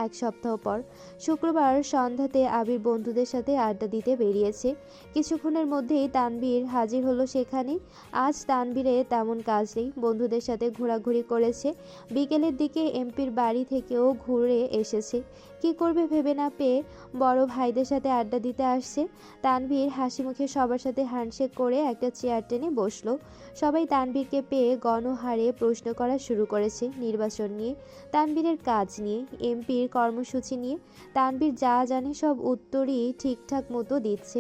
1 সপ্তাহ পর শুক্রবার সন্ধ্যাতে আবির বন্ধুদের সাথে আড্ডা দিতে বেরিয়েছে। কিছুক্ষণের মধ্যেই তানবীর হাজির হলো সেখানে। আজ তানবীরে তেমন কাজ নেই, বন্ধুদের সাথে ঘোরাঘুরি করেছে। বিকেলের দিকে এমপির বাড়ি থেকেও ঘুরে এসেছে। কি করবে ভেবে না পেয়ে বড় ভাইদের সাথে আড্ডা দিতে আসছে। তানবীর হাসি মুখে সবার সাথে হ্যান্ডশেক করে একটা চেয়ার টেনে বসলো। সবাই তানবীরকে পেয়ে গণহারে প্রশ্ন করা শুরু করেছে, নির্বাচন নিয়ে, তানবীরের কাজ নিয়ে, এমপির কর্মসূচি নিয়ে। তানবীর যা জানে সব উত্তরই ঠিকঠাক মতো দিচ্ছে।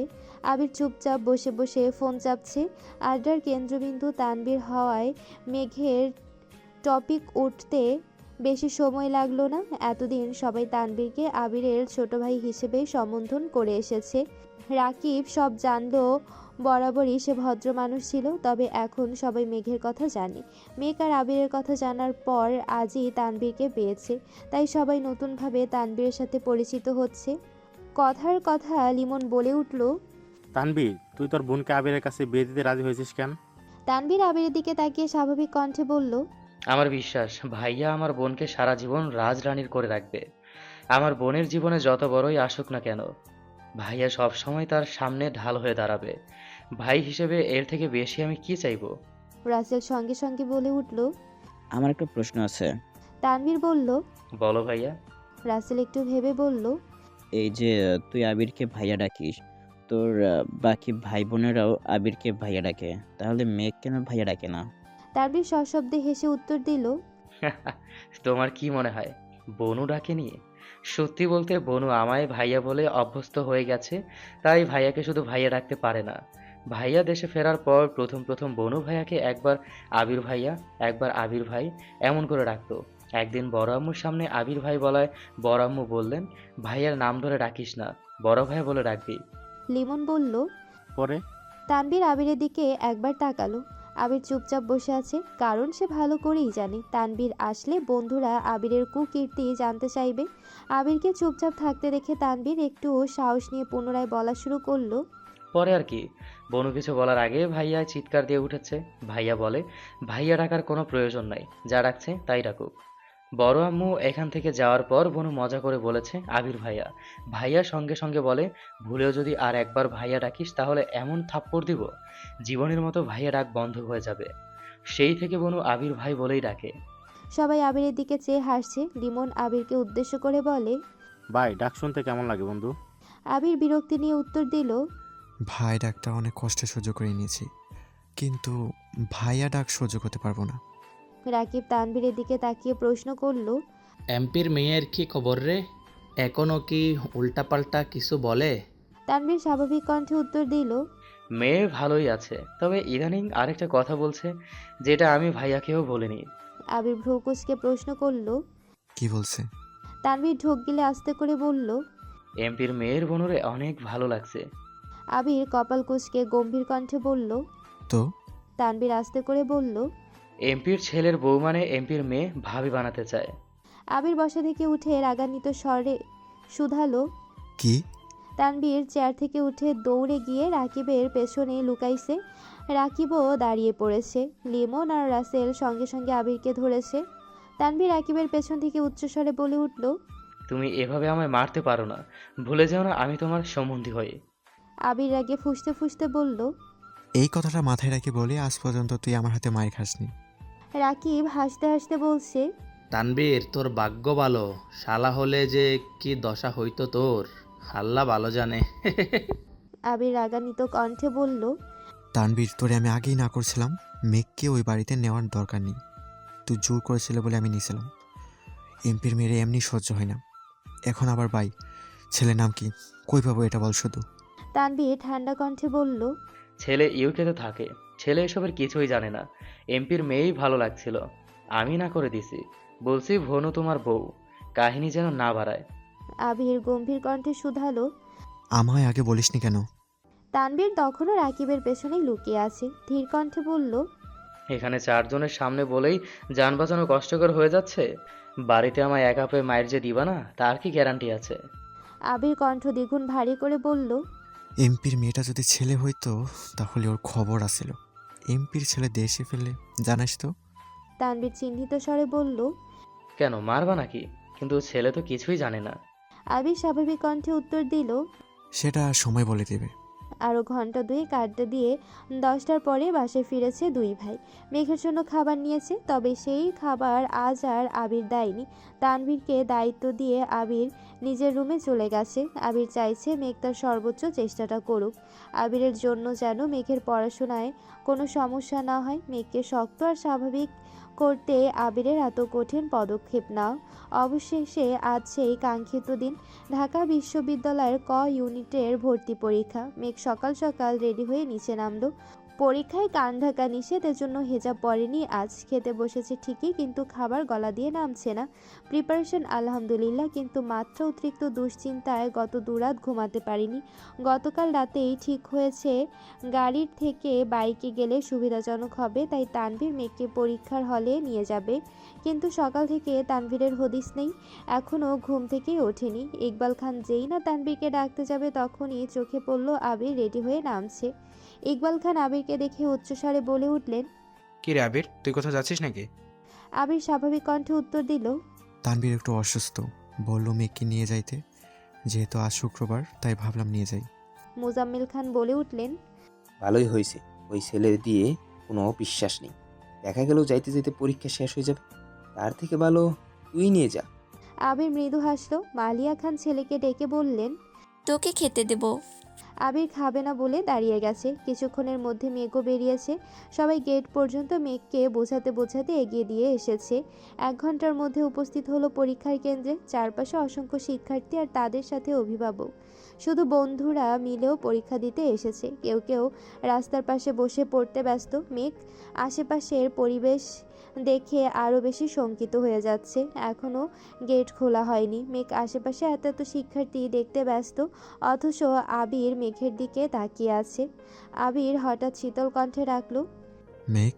আবির চুপচাপ বসে বসে ফোন চাপছে। আড্ডার কেন্দ্রবিন্দু তানবীর হওয়ায় মেঘের টপিক উঠতে বেশি সময় লাগলো না। এতদিন সবাই তানবীরকে আবিরের ছোট ভাই হিসেবেই সম্বোধন করে এসেছে। রাকিব সব জানলেও বরাবরই সে ভদ্র মানুষ ছিল, তবে এখন সবাই মেঘের কথা জানে। মেঘ আর আবিরের কথা জানার পর আজই তানবীরকে পেয়েছে, তাই সবাই নতুনভাবে তানবীরের সাথে পরিচিত হচ্ছে। কথার কথা লিমন বলে উঠল, তানবীর, তুই তোর বোনকে আবিরের কাছে বিয়ে দিতে রাজি হয়েছিস কেন? তানবীর আবিরের দিকে তাকিয়ে স্বাভাবিক কণ্ঠে বলল, আমার বিশ্বাস ভাইয়া আমার বোনকে সারা জীবন রাজরানীর করে রাখবে। আমার বোনের জীবনে যত বড়ই আসুক না কেন, ভাইয়া সব সময় তার সামনে ঢাল হয়ে দাঁড়াবে। ভাই হিসেবে এর থেকে বেশি আমি কি চাইবো? রাসেল সঙ্গে সঙ্গে বলে উঠল। আমার একটা প্রশ্ন আছে। তানবীর বলল। বলো ভাইয়া। রাসেল একটু ভেবে বলল, এই যে তুই আবিরকে ভাইয়া ডাকিস, তোর বাকি ভাই বোনেরাও আবিরকে ভাইয়া ডাকে, তাহলে মেঘ কেন ভাইয়া ডাকে না? তানবীর সশব্দে হেসে উত্তর দিল, তোমার কি মনে হয় বনু ডাকেনি? সত্যি বলতে বনু আমায় ভাইয়া বলে অভ্যস্ত হয়ে গেছে, তাই ভাইয়াকে শুধু ভাইয়া ডাকতে পারে না। ভাইয়া দেশে ফেরার পর প্রথম প্রথম বনু ভাইয়াকে একবার আবির ভাইয়া, একবার আবির ভাই এমন করে ডাকতো। একদিন বড় আম্মুর সামনে আবির ভাই বলায় বড় আম্মু বললেন, ভাইয়ার নাম ধরে ডাকিস না, বড় ভাইয়া বলে ডাকবি। লিমন বলল। পরে তানবীর আবিরের দিকে একবার তাকালো। আবির চুপচাপ বসে আছে, কারণ সে ভালো করেই জানে তানবীর আসলে বন্ধুরা আবিরের কুকীর্তি জানতে চাইবে। আবিরকে চুপচাপ থাকতে দেখে তানবীর একটু সাহস নিয়ে পুনরায় বলা শুরু করলো, পরে আর কি, বনু কিছু বলার আগে ভাইয়া চিৎকার দিয়ে উঠেছে। ভাইয়া বলে, ভাইয়া ডাকার কোনো প্রয়োজন নাই, যা ডাকছে তাই ডাকুক। বড় আম্মু এখান থেকে যাওয়ার পর বনু মজা করে বলেছে আবির ভাইয়া। ভাইয়া সঙ্গে সঙ্গে বলে, ভুলেও যদি আর একবার ভাইয়া ডাকিস তাহলে এমন থাপ্পড় দিব, জীবনের মতো ভাইয়া ডাক বন্ধ হয়ে যাবে। সেই থেকে বনু আবির ভাই বলেই ডাকে। সবাই আবিরের দিকে চেয়ে হাসছে। লিমন আবিরকে উদ্দেশ্য করে বলে, ভাই, ডাক শুনতে কেমন লাগে বন্ধু? আবির বিরক্তি নিয়ে উত্তর দিল, ভাই ডাকটা অনেক কষ্টে সহ্য করে নিয়েছি, কিন্তু ভাইয়া ডাক সহ্য করতে পারবো না। রাকিব তানবীরের দিকে তাকিয়ে প্রশ্ন করলো, এমপির মেয়ের কি খবর রে? এখনো কি উল্টাপাল্টা কিছু বলে? তানবীর স্বাভাবিক কণ্ঠে উত্তর দিল, মেয়ে ভালোই আছে, তবে ইদানিং আরেকটা কথা বলছে, যেটা আমি ভাইয়াকেও বলিনি। আবির ভ্রু কুঁচকে প্রশ্ন করলো। কি বলছে? তানবীর ঢোক গিলে আস্তে করে বলল। এমপির মেয়ের বনুরে অনেক ভালো লাগছে। আবির কপাল কুঁচকে গম্ভীর কণ্ঠে বলল। তো তানবীর আস্তে করে বলল। এমপির ছেলের বউ মানে এমপির মেয়ে ভাবি বানাতে চায়। আবির বসা থেকে উঠে রাগান্বিত স্বরে শুধালো। কি? তানবীর চেয়ার থেকে উঠে দৌড়ে গিয়ে রাকিবের পেছনে লুকাইছে। রাকিবও দাঁড়িয়ে পড়েছে। লিমন আর রাসেল সঙ্গে সঙ্গে আবিরকে ধরেছে। তানবীর রাকিবের পেছন থেকে উচ্চস্বরে বলে উঠল। তুমি এভাবে আমায় মারতে পারো না, ভুলে যাও না আমি তোমার সম্বন্ধী হই। আবির রাগে ফুঁসতে ফুঁসতে বলল। এই কথাটা মাথায় রেখে বলি, আজ পর্যন্ত তুই আমার হাতে মার খাসনি। রাকিব হাসতে হাসতে বলছে। তানবীর, তোর ভাগ্য ভালো, শালা হলে যে কি দশা হইতো তোর, আল্লাহ ভালো জানে। আবির রাগান্বিত কণ্ঠে বলল। তানবীর, তোরে আমি আগেই না করছিলাম, মেঘকে ওই বাড়িতে নেওয়ার দরকার নেই। তুই জোর করেছিল বলে আমি নিয়েছিলাম। এমপির মেরে এমনি সহ্য হয় না, এখন আবার বাই। ছেলের নাম কি, কই পাবো এটা বল শুধু। তানবীর ঠান্ডা কণ্ঠে বলল। ছেলে ইউকেতে থাকে, ছেলে এসবের কিছুই জানে না। এমপির মেয়েই ভালো লাগছিল, আমি না করে দিছি, বলছি ভনু তোমার বউ, কাহিনী যেন না বাড়ায়। আবির গম্ভীর কণ্ঠে শুধালো। আমায় আগে বলিসনি কেন? তানবীর তখনও রাকিবের পেছনেই লুকিয়ে আছে, ধীর কণ্ঠে বলল। এখানে চারজনের সামনে বলেই যান বাঁচানো কষ্টকর হয়ে যাচ্ছে, বাড়িতে আমায় একা পেয়ে মায়ের যে দিবা না তার কি গ্যারান্টি আছে? আবির কণ্ঠ দ্বিগুণ ভারী করে বলল। এমপির মেয়েটা যদি ছেলে হইতো তাহলে ওর খবর আছিল। এমপির ছেলে দেশে ফেললে জানাস তো। তানবীর চিহ্নিত স্বরে বলল। কেন মারবা নাকি? কিন্তু ছেলে তো কিছুই জানে না। আবির স্বাভাবিক কণ্ঠে উত্তর দিল। সেটা সময় বলে দেবে। আরও ঘন্টা দুয়েক আড্ডা দিয়ে 10টার পরে বাসায় ফিরেছে দুই ভাই। মেঘের জন্য খাবার নিয়েছে, তবে সেই খাবার আজ আর আবির দেয়নি। তানভীরকে দায়িত্ব দিয়ে আবির নিজের রুমে চলে গেছে। আবির চাইছে মেঘ তার সর্বোচ্চ চেষ্টাটা করুক। আবিরের জন্য যেন মেঘের পড়াশোনায় কোনো সমস্যা না হয়। মেঘকে শক্ত আর স্বাভাবিক করতে আবিরের এত কঠিন পদক্ষেপ নাও। অবশেষে আজ সেই কাঙ্ক্ষিত দিন, ঢাকা বিশ্ববিদ্যালয়ের ইউনিটের ভর্তি পরীক্ষা। মেঘ সকাল সকাল রেডি হয়ে নিচে নামলো। পরীক্ষায় কান ঢাকা নিষেধ, এজন্য হেজাব পরেনি আজ। খেতে বসেছে ঠিকই, কিন্তু খাবার গলা দিয়ে নামছে না। প্রিপারেশন আলহামদুলিল্লাহ, কিন্তু মাত্রা অতিরিক্ত দুশ্চিন্তায় গত দুরাত ঘুমাতে পারিনি। গতকাল রাতেই ঠিক হয়েছে গাড়ির থেকে বাইকে গেলে সুবিধাজনক হবে, তাই তানভীর মেঘকে পরীক্ষার হলে নিয়ে যাবে। কিন্তু সকাল থেকে তানভীরের হদিস নেই, এখনও ঘুম থেকেই ওঠেনি। ইকবাল খান যেই না তানভীরকে ডাকতে যাবে, তখনই চোখে পড়ল আবির রেডি হয়ে নামছে। ইকবাল খান আবিরকে দেখে উচ্চস্বরে বলে উঠলেন। কি রে আবির, তুই কোথাও যাচ্ছিস নাকি? আবির স্বাভাবিক কণ্ঠে উত্তর দিল। তানবীর একটু অসুস্থ, বলল মেঘকে নিয়ে যাইতে। যেহেতু আজ শুক্রবার, তাই ভাবলাম নিয়ে যাই। মোজাম্মেল খান বলে উঠলেন। ভালোই হয়েছে, ওই ছেলে দিয়ে কোনো বিশ্বাস নেই। দেখা গেল যাইতে যেতে পরীক্ষা শেষ হয়ে যাবে, তার থেকে ভালো তুই নিয়ে যা। আবির মৃদু হাসল। মালিয়া খান ছেলেকে ডেকে বললেন। তোকে খেতে দেব। আবির খাবে না বলে দাঁড়িয়ে গেছে। কিছুক্ষণের মধ্যে মেঘও বেরিয়েছে। সবাই গেট পর্যন্ত মেঘকে বোঝাতে বোঝাতে এগিয়ে দিয়ে এসেছে। 1 ঘন্টার মধ্যে উপস্থিত হলো পরীক্ষার কেন্দ্রে। চারপাশে অসংখ্য শিক্ষার্থী আর তাদের সাথে অভিভাবক। শুধু বন্ধুরা মিলেও পরীক্ষা দিতে এসেছে। কেউ কেউ রাস্তার পাশে বসে পড়তে ব্যস্ত। মেঘ আশেপাশের পরিবেশ দেখে আরও বেশি শঙ্কিত হয়ে যাচ্ছে। এখনও গেট খোলা হয়নি। মেঘ আশেপাশে এত এত শিক্ষার্থী দেখতে ব্যস্ত, অথচ আবির মেঘের দিকে তাকিয়ে আছে। আবির হঠাৎ শীতল কণ্ঠে ডাকল। মেঘ।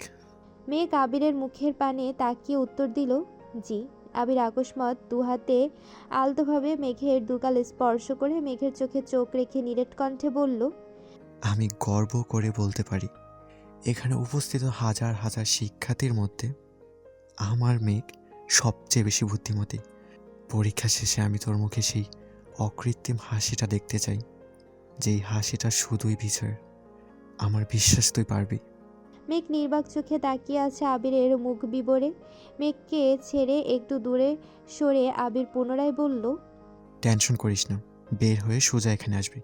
মেঘ আবিরের মুখের পানে তাকিয়ে উত্তর দিল, জি। আবির আকস্মাৎ দুহাতে আলতোভাবে মেঘের দুগাল স্পর্শ করে মেঘের চোখে চোখ রেখে নিরেট কণ্ঠে বলল। আমি গর্ব করে বলতে পারি, এখানে উপস্থিত হাজার হাজার শিক্ষার্থীর মধ্যে আমার মেঘ সবচেয়ে বেশি বুদ্ধিমতী। পরীক্ষা শেষে আমি তোর মুখে সেই অকৃত্রিম হাসিটা দেখতে চাই, যেই হাসিটা শুধুই বিজয়। আমার বিশ্বাস তুই পারবি। মেঘ নির্বাক চোখে তাকিয়ে আছে আবিরের মুখ বিবরে। মেঘকে ছেড়ে একটু দূরে সরে আবির পুনরায় বলল। টেনশন করিস না, বের হয়ে সোজা এখানে আসবি,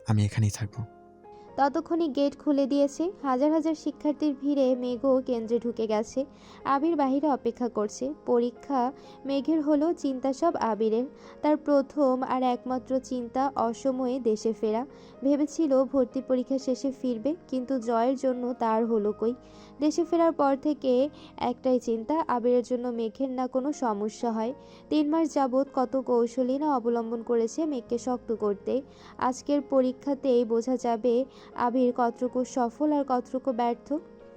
আমি এখানেই থাকবো। ততক্ষণই গেট খুলে দিয়েছে। হাজার হাজার শিক্ষার্থীর ভিড়ে মেঘও কেন্দ্রে ঢুকে গেছে। আবির বাহিরে অপেক্ষা করছে। পরীক্ষা মেঘের হলো, চিন্তা সব আবিরের। তার প্রথম আর একমাত্র চিন্তা অসময়ে দেশে ফেরা। ভেবেছিল ভর্তি পরীক্ষা শেষে ফিরবে, কিন্তু জয়ের জন্য তার হলো কই। দেশে ফেরার পর থেকে একটাই চিন্তা, আবিরের জন্য মেঘের না কোনো সমস্যা হয়। 3 মাস যাবৎ কত কৌশলী না অবলম্বন করেছে মেঘকে শক্ত করতে। আজকের পরীক্ষাতেই বোঝা যাবে আবির কতটুকু সফল আর কতটুকু ব্যর্থ।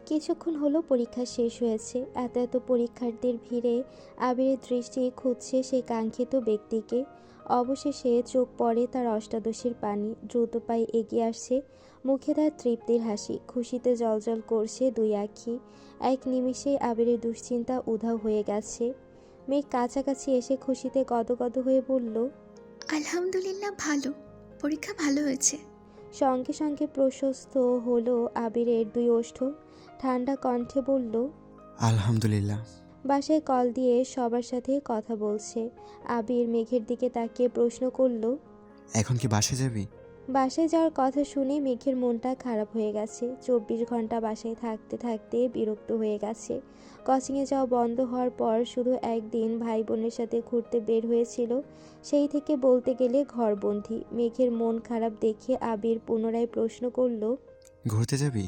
কিছুক্ষণ হলো পরীক্ষা শেষ হয়েছে। এত এত পরীক্ষার্থীর ভিড়ে আবিরের দৃষ্টি খুঁজছে সেই কাঙ্ক্ষিত ব্যক্তিকে। অবশেষে চোখ পড়ে তার অষ্টাদশীর পানি। দ্রুত পায়ে এগিয়ে আসছে, মুখে তার তৃপ্তির হাসি। খুশিতে জ্বলজ্বল করছে দুই আঁখি। এক নিমিষেই আবিরের দুশ্চিন্তা উধাও হয়ে গেছে। মেঘ কাছাকাছি এসে খুশিতে গদগদ হয়ে বলল। আলহামদুলিল্লাহ, ভালো, পরীক্ষা ভালো হয়েছে। সঙ্গে সঙ্গে প্রশস্ত হলো আবিরের দুই ওষ্ঠ। ঠান্ডা কণ্ঠে বলল। আলহামদুলিল্লাহ। বাসায় কল দিয়ে সবার সাথে কথা বলছে। আবির মেঘের দিকে তাকিয়ে প্রশ্ন করল। এখন কি বাসে যাবি? বাসায় যাওয়ার কথা শুনে মেঘের মনটা খারাপ হয়ে গেছে। 24 ঘন্টা বাসায় থাকতে থাকতে বিরক্ত হয়ে গেছে। কোচিংয়ে যাওয়া বন্ধ হওয়ার পর শুধু একদিন ভাই বোনের সাথে ঘুরতে বের হয়েছিল, সেই থেকে বলতে গেলে ঘরবন্দি। মেঘের মন খারাপ দেখে আবির পুনরায় প্রশ্ন করল। ঘুরতে যাবি?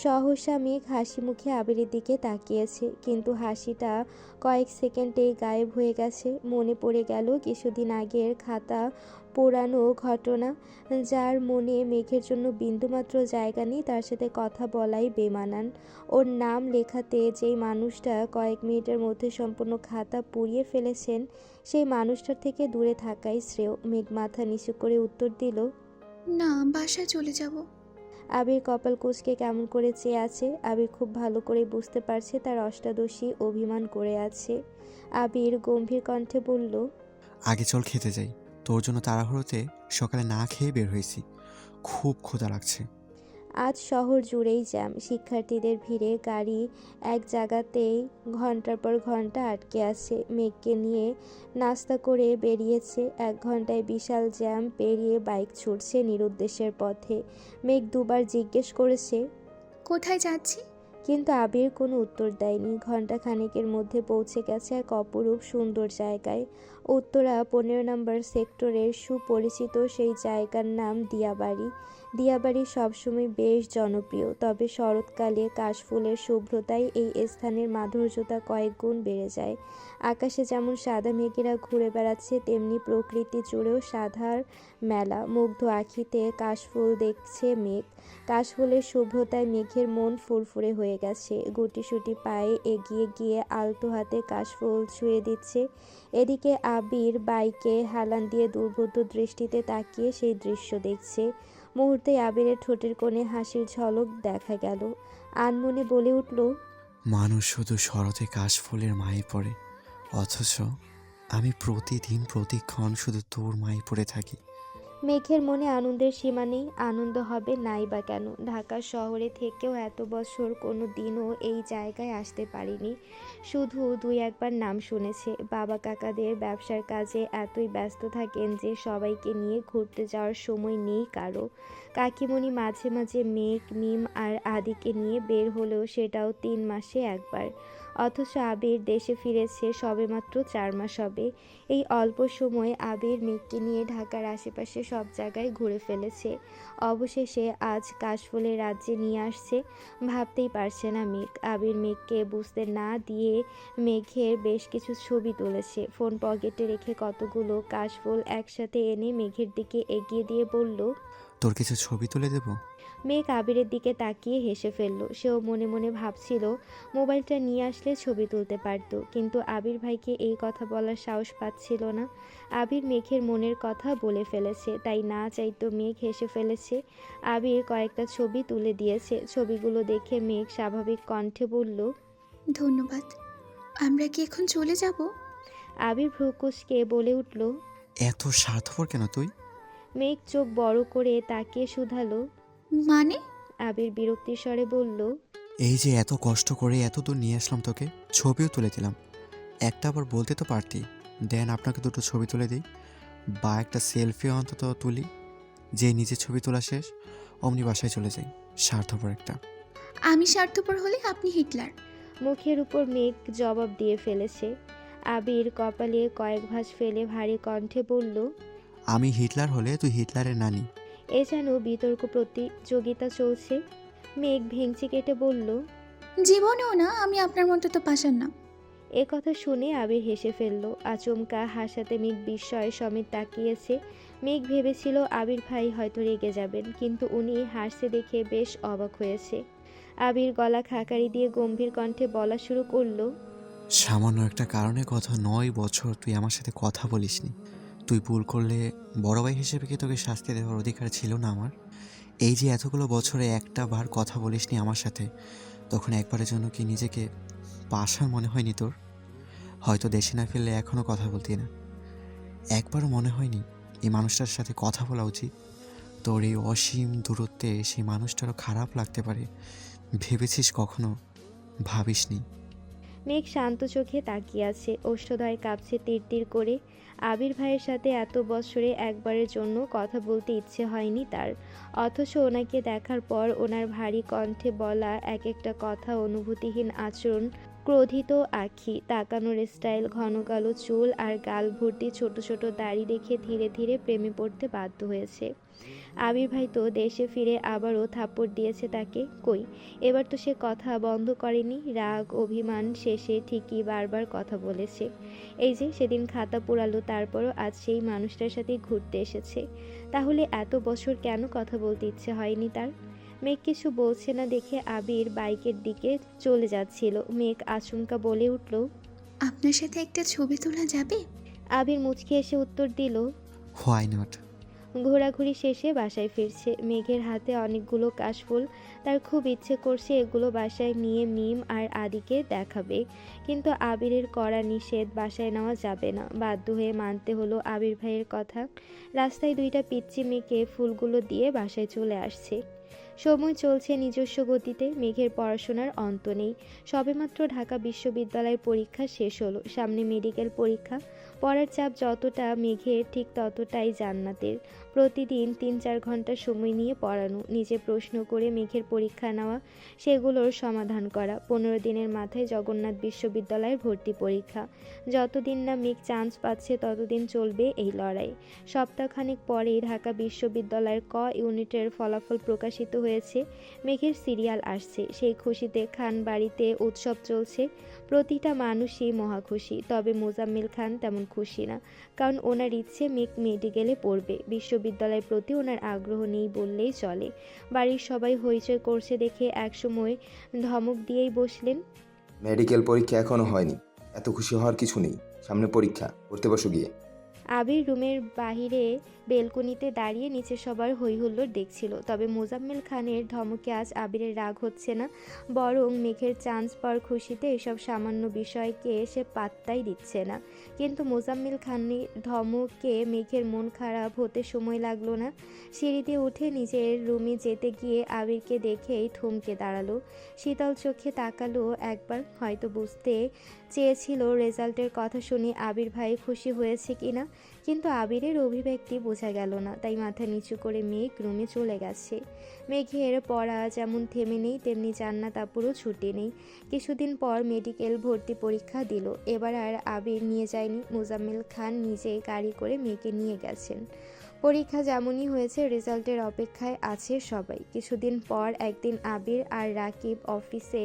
সহসা মেঘ হাসি মুখে আবিরের দিকে তাকিয়েছে, কিন্তু হাসিটা কয়েক সেকেন্ডেই গায়েব হয়ে গেছে। মনে পড়ে গেল কিছুদিন আগের খাতা পোড়ানো ঘটনা। যার মনে মেঘের জন্য বিন্দুমাত্র জায়গা নেই, তার সাথে কথা বলাই বেমানান। ওর নাম লেখাতে যেই মানুষটা কয়েক মিনিটের মধ্যে সম্পূর্ণ খাতা পুড়িয়ে ফেলেছেন, সেই মানুষটার থেকে দূরে থাকাই শ্রেয়। মেঘ মাথা নিচু করে উত্তর দিল। না, বাসায় চলে যাব। আবির কপাল কুঁচকে কেমন করে চেয়ে আছে। আবির খুব ভালো করে বুঝতে পারছে তার অষ্টাদশী অভিমান করে আছে। আবির গম্ভীর কণ্ঠে বলল, আগে চল খেতে যাই, তোর জন্য তাড়াহুড়োতে সকালে না খেয়ে বের হয়েছি, খুব ক্ষুধা লাগছে। আজ শহর জুড়েই জ্যাম, শিক্ষার্থীদের ভিড়ে গাড়ি এক জায়গাতেই ঘন্টার পর ঘন্টা আটকে আছে। মেঘকে নিয়ে নাস্তা করে বেরিয়েছে, 1 ঘন্টায় বিশাল জ্যাম পেরিয়ে বাইক ছুটছে নিরুদ্দেশের পথে। মেঘ দুবার জিজ্ঞেস করেছে, কোথায় যাচ্ছি? কিন্তু আবির কোনো উত্তর দেয়নি। ঘন্টা খানেকের মধ্যে পৌঁছে গেছে এক অপরূপ সুন্দর জায়গায়। উত্তরা 15 নম্বর সেক্টরের সুপরিচিত সেই জায়গার নাম দিয়াবাড়ি। দিয়াবাড়ি সবসময় বেশ জনপ্রিয়, তবে শরৎকালে কাশফুলের শুভ্রতায় এই স্থানের মাধুর্যতা কয়েক গুণ বেড়ে যায়। আকাশে যেমন সাদা মেঘেরা ঘুরে বেড়াচ্ছে, তেমনি প্রকৃতি জুড়েও সাধার মেলা। মুগ্ধ আখিতে কাশফুল দেখছে মেঘ। কাশফুলের শুভ্রতায় মেঘের মন ফুরফুরে হয়ে গেছে। গুটিসুটি পায়ে এগিয়ে গিয়ে আলতো হাতে কাশফুল ছুঁয়ে দিচ্ছে। এদিকে আবির বাইকে হেলান দিয়ে দুর্বোধ্য দৃষ্টিতে তাকিয়ে সেই দৃশ্য দেখছে। মুহূর্তেই আবিরের ঠোঁটের কোণে হাসির ঝলক দেখা গেল। আনমনে বলে উঠল, মানুষ শুধু শরতে কাশফুলের মায়ে পড়ে, অথচ আমি প্রতিদিন প্রতিক্ষণ শুধু তোর মায়ে পড়ে থাকি। মেঘের মনে আনন্দের সীমা নেই। আনন্দ হবে নাই বা কেন? ঢাকা শহরে থেকেও এত বছর কোনো দিনও এই জায়গায় আসতে পারিনি। শুধু 2-1বার নাম শুনেছে। বাবা কাকাদের ব্যবসার কাজে এতই ব্যস্ত থাকেন যে সবাইকে নিয়ে ঘুরতে যাওয়ার সময় নেই কারো। কাকিমণি মাঝে মাঝে মেঘ, মিম আর আদিকে নিয়ে বের হলেও সেটাও 3 মাসে একবার। অথচ আবির দেশে ফিরেছে সবেমাত্র 4 মাস হবে। এই অল্প সময়ে আবির মেঘকে নিয়ে ঢাকার আশেপাশে সব জায়গায় ঘুরে ফেলেছে। অবশেষে আজ কাশফুলের রাজ্যে নিয়ে আসছে। ভাবতেই পারছে না মেঘ। আবির মেঘকে বুঝতে না দিয়ে মেঘের বেশ কিছু ছবি তুলেছে। ফোন পকেটে রেখে কতগুলো কাশফুল একসাথে এনে মেঘের দিকে এগিয়ে দিয়ে বলল, তোর কিছু ছবি তুলে দেব? মেঘ আবিরের দিকে তাকিয়ে হেসে ফেলল। সেও মনে মনে ভাবছিল মোবাইলটা নিয়ে আসলে ছবি তুলতে পারত, কিন্তু আবির ভাইকে এই কথা বলার সাহস পাচ্ছিল না। আবির মেঘের মনের কথা বলে ফেলেছে, তাই না চাইতো মেঘ হেসে ফেলেছে। আবির কয়েকটা ছবি তুলে দিয়েছে। ছবিগুলো দেখে মেঘ স্বাভাবিক কণ্ঠে বলল, ধন্যবাদ। আমরা কি এখন চলে যাব? আবির ভ্রু কুঁচকে বলে উঠল। এত স্বার্থপর কেন তুই? মেঘ চোখ বড় করে তাকিয়ে শুধালো। মানে? আবির বিরক্তির স্বরে বলল, এই যে এত কষ্ট করে এত দূর নিয়ে আসলাম তোকে, ছবিও তুলে দিলাম, একটা আবার বলতে তো পারতি দেন আপনাকে দুটো ছবি তুলে দিই, বা একটা সেলফি অন্তত তুলি। যে নিজে ছবি তোলা শেষ অমনি বাসায় চলে যাই। স্বার্থপর একটা। আমি স্বার্থপর হলে আপনি হিটলার। মুখের উপর মেঘ জবাব দিয়ে ফেলেছে। আবির কপালে কয়েক ভাঁজ ফেলে ভারী কণ্ঠে বলল, আমি হিটলার হলে তুই হিটলারের নানি। এ যেন বিতর্ক প্রতিযোগিতা চলছে। মেঘ ভেঙচি কেটে বলল, জীবনেও না, আমি আপনার মতো তো পাশান না। এ কথা শুনে আবির হেসে ফেলল। আচমকা হাসাতে মেঘ বিস্ময়ে সমেত তাকিয়েছে। মেঘ ভেবেছিল আবির ভাই হয়তো রেগে যাবেন, কিন্তু উনি হাসছে দেখে বেশ অবাক হয়েছে। আবির গলা খাকারি দিয়ে গম্ভীর কণ্ঠে বলা শুরু করলো, সামান্য একটা কারণে গত 9 বছর তুই আমার সাথে কথা বলিসনি। তুই ভুল করলে বড় ভাই হিসেবে কি তোকে শাস্তি দেওয়ার অধিকার ছিল না আমার? এই যে এতগুলো বছরে একটা বার কথা বলিসনি আমার সাথে, তখন একবারের জন্য কি নিজেকে পাষাণ মনে হয়নি তোর? হয়তো দেশে না ফিরলে এখনও কথা বলতি না। একবারও মনে হয়নি এই মানুষটার সাথে কথা বলা উচিত? তোর এই অসীম দূরত্বে সেই মানুষটারও খারাপ লাগতে পারে ভেবেছিস কখনো? ভাবিসনি? মেঘ শান্ত চোখে তাকিয়ে আছে, ওষ্ঠদয় কাঁপছে তিরতির করে। আবির ভাইয়ের সাথে এত বছরে একবারের জন্য কথা বলতে ইচ্ছে হয়নি তার। অথচ ওনাকে দেখার পর ওনার ভারী কণ্ঠে বলা এক একটা কথা, অনুভূতিহীন আচরণ, ক্রোধিত আঁখি, তাকানোর স্টাইল, ঘন কালো চুল আর গাল ভর্তি ছোট ছোট দাড়ি দেখে ধীরে ধীরে প্রেমে পড়তে বাধ্য হয়েছে। আবির ভাই তো দেশে ফিরে আবারও থাপ্পড় দিয়েছে তাকে। কই, এবার তো সে কথা বন্ধ করেনি। রাগ অভিমান শেষে ঠিকই বারবার কথা বলেছে। এই যে সেদিন খাতা পোড়ালো, তারপরও আজ সেই মানুষটার সাথে ঘুরতে এসেছে। তাহলে এত বছর কেন কথা বলতে ইচ্ছে হয়নি তার? মেঘ কিছু বলছে না দেখে আবির বাইকের দিকে চলে যাচ্ছিল। মেঘ আচমকা বলে উঠল, আপনার সাথে একটা ছবি তোলা যাবে? আবির মুচকি এসে উত্তর দিল, হোয়াই নট? ঘোরাঘুরি শেষে বাসায় ফিরছে। মেঘের হাতে অনেকগুলো কাশফুল। তার খুব ইচ্ছে করছে এগুলো বাসায় নিয়ে মিম আর আদিকে দেখাবে, কিন্তু আবিরের কড়া নিষেধ, বাসায় নেওয়া যাবে না। বাধ্য হয়ে মানতে হলো আবির ভাইয়ের কথা। রাস্তায় দুইটা পিচ্চি মেয়েকে ফুলগুলো দিয়ে বাসায় চলে আসছে। সময় চলছে নিজস্ব গতিতে। মেঘের পড়াশোনার অন্ত নেই। সবেমাত্র ঢাকা বিশ্ববিদ্যালয়ের পরীক্ষা শেষ হলো, সামনে মেডিকেল পরীক্ষা। পড়ার চাপ যতটা মেঘের, ঠিক ততটাই জান্নাতের। প্রতিদিন ৩-৪ ঘন্টা সময় নিয়ে পড়ানো, নিজে প্রশ্ন করে মেঘের পরীক্ষা নেওয়া, সেগুলোর সমাধান করা। ১৫ দিনের মাথায় জগন্নাথ বিশ্ববিদ্যালয়ের ভর্তি পরীক্ষা। যতদিন না মেঘ চান্স পাচ্ছে ততদিন চলবে এই লড়াই। সপ্তাহখানেক পরেই ঢাকা বিশ্ববিদ্যালয়ের ক ইউনিটের ফলাফল প্রকাশিত হয়েছে। মেঘের সিরিয়াল আসছে। সেই খুশিতে খান বাড়িতে উৎসব চলছে। প্রতিটা মানুষই মহা খুশি, তবে মোজাম্মেল খান তেমন খুশি না। কারণ ওনার ইচ্ছে মেঘ মেডিকেলে পড়বে। বিশ্ববিদ্যালয়ের প্রতি ওনার আগ্রহ নেই বললেই চলে। বাড়ির সবাই হইচই করছে দেখে একসময় ধমক দিয়েই বসলেন। মেডিকেল পরীক্ষা এখনো হয়নি, এত খুশি হওয়ার কিছু নেই। সামনে পরীক্ষা, পড়তে বসো গিয়ে। আবির রুমের বাহিরে বেলকনিতে দাঁড়িয়ে নিচে সবার হইহুল্লোড় দেখছিল। তবে মোজাম্মেল খানের ধমকে আজ আবিরের রাগ হচ্ছে না, বরং মেঘের চান্স পাওয়ার খুশিতে এসব সামান্য বিষয়কে সে পাত্তাই দিচ্ছে না। কিন্তু মোজাম্মেল খানের ধমকে মেঘের মন খারাপ হতে সময় লাগলো না। সিঁড়িতে উঠে নিজের রুমে যেতে গিয়ে আবিরকে দেখেই থমকে দাঁড়ালো। শীতল চোখে তাকালো একবার, হয়তো বুঝতে চেয়েছিল রেজাল্টের কথা শুনে আবির ভাই খুশি হয়েছে কিনা, কিন্তু আবিরের অভিব্যক্তি বোঝা গেল না। তাই মাথা নিচু করে মেঘ রুমে চলে গেছে। মেঘের পড়া যেমন থেমে নেই, তেমনি জান্নাত আপুরও ছুটি নেই। কিছুদিন পর মেডিকেল ভর্তি পরীক্ষা দিল। এবার আর আবির নিয়ে যায়নি, মোজাম্মেল খান নিজে গাড়ি করে মেয়েকে নিয়ে গেছেন। পরীক্ষা যেমনই হয়েছে, রেজাল্টের অপেক্ষায় আছে সবাই। কিছুদিন পর একদিন আবির আর রাকিব অফিসে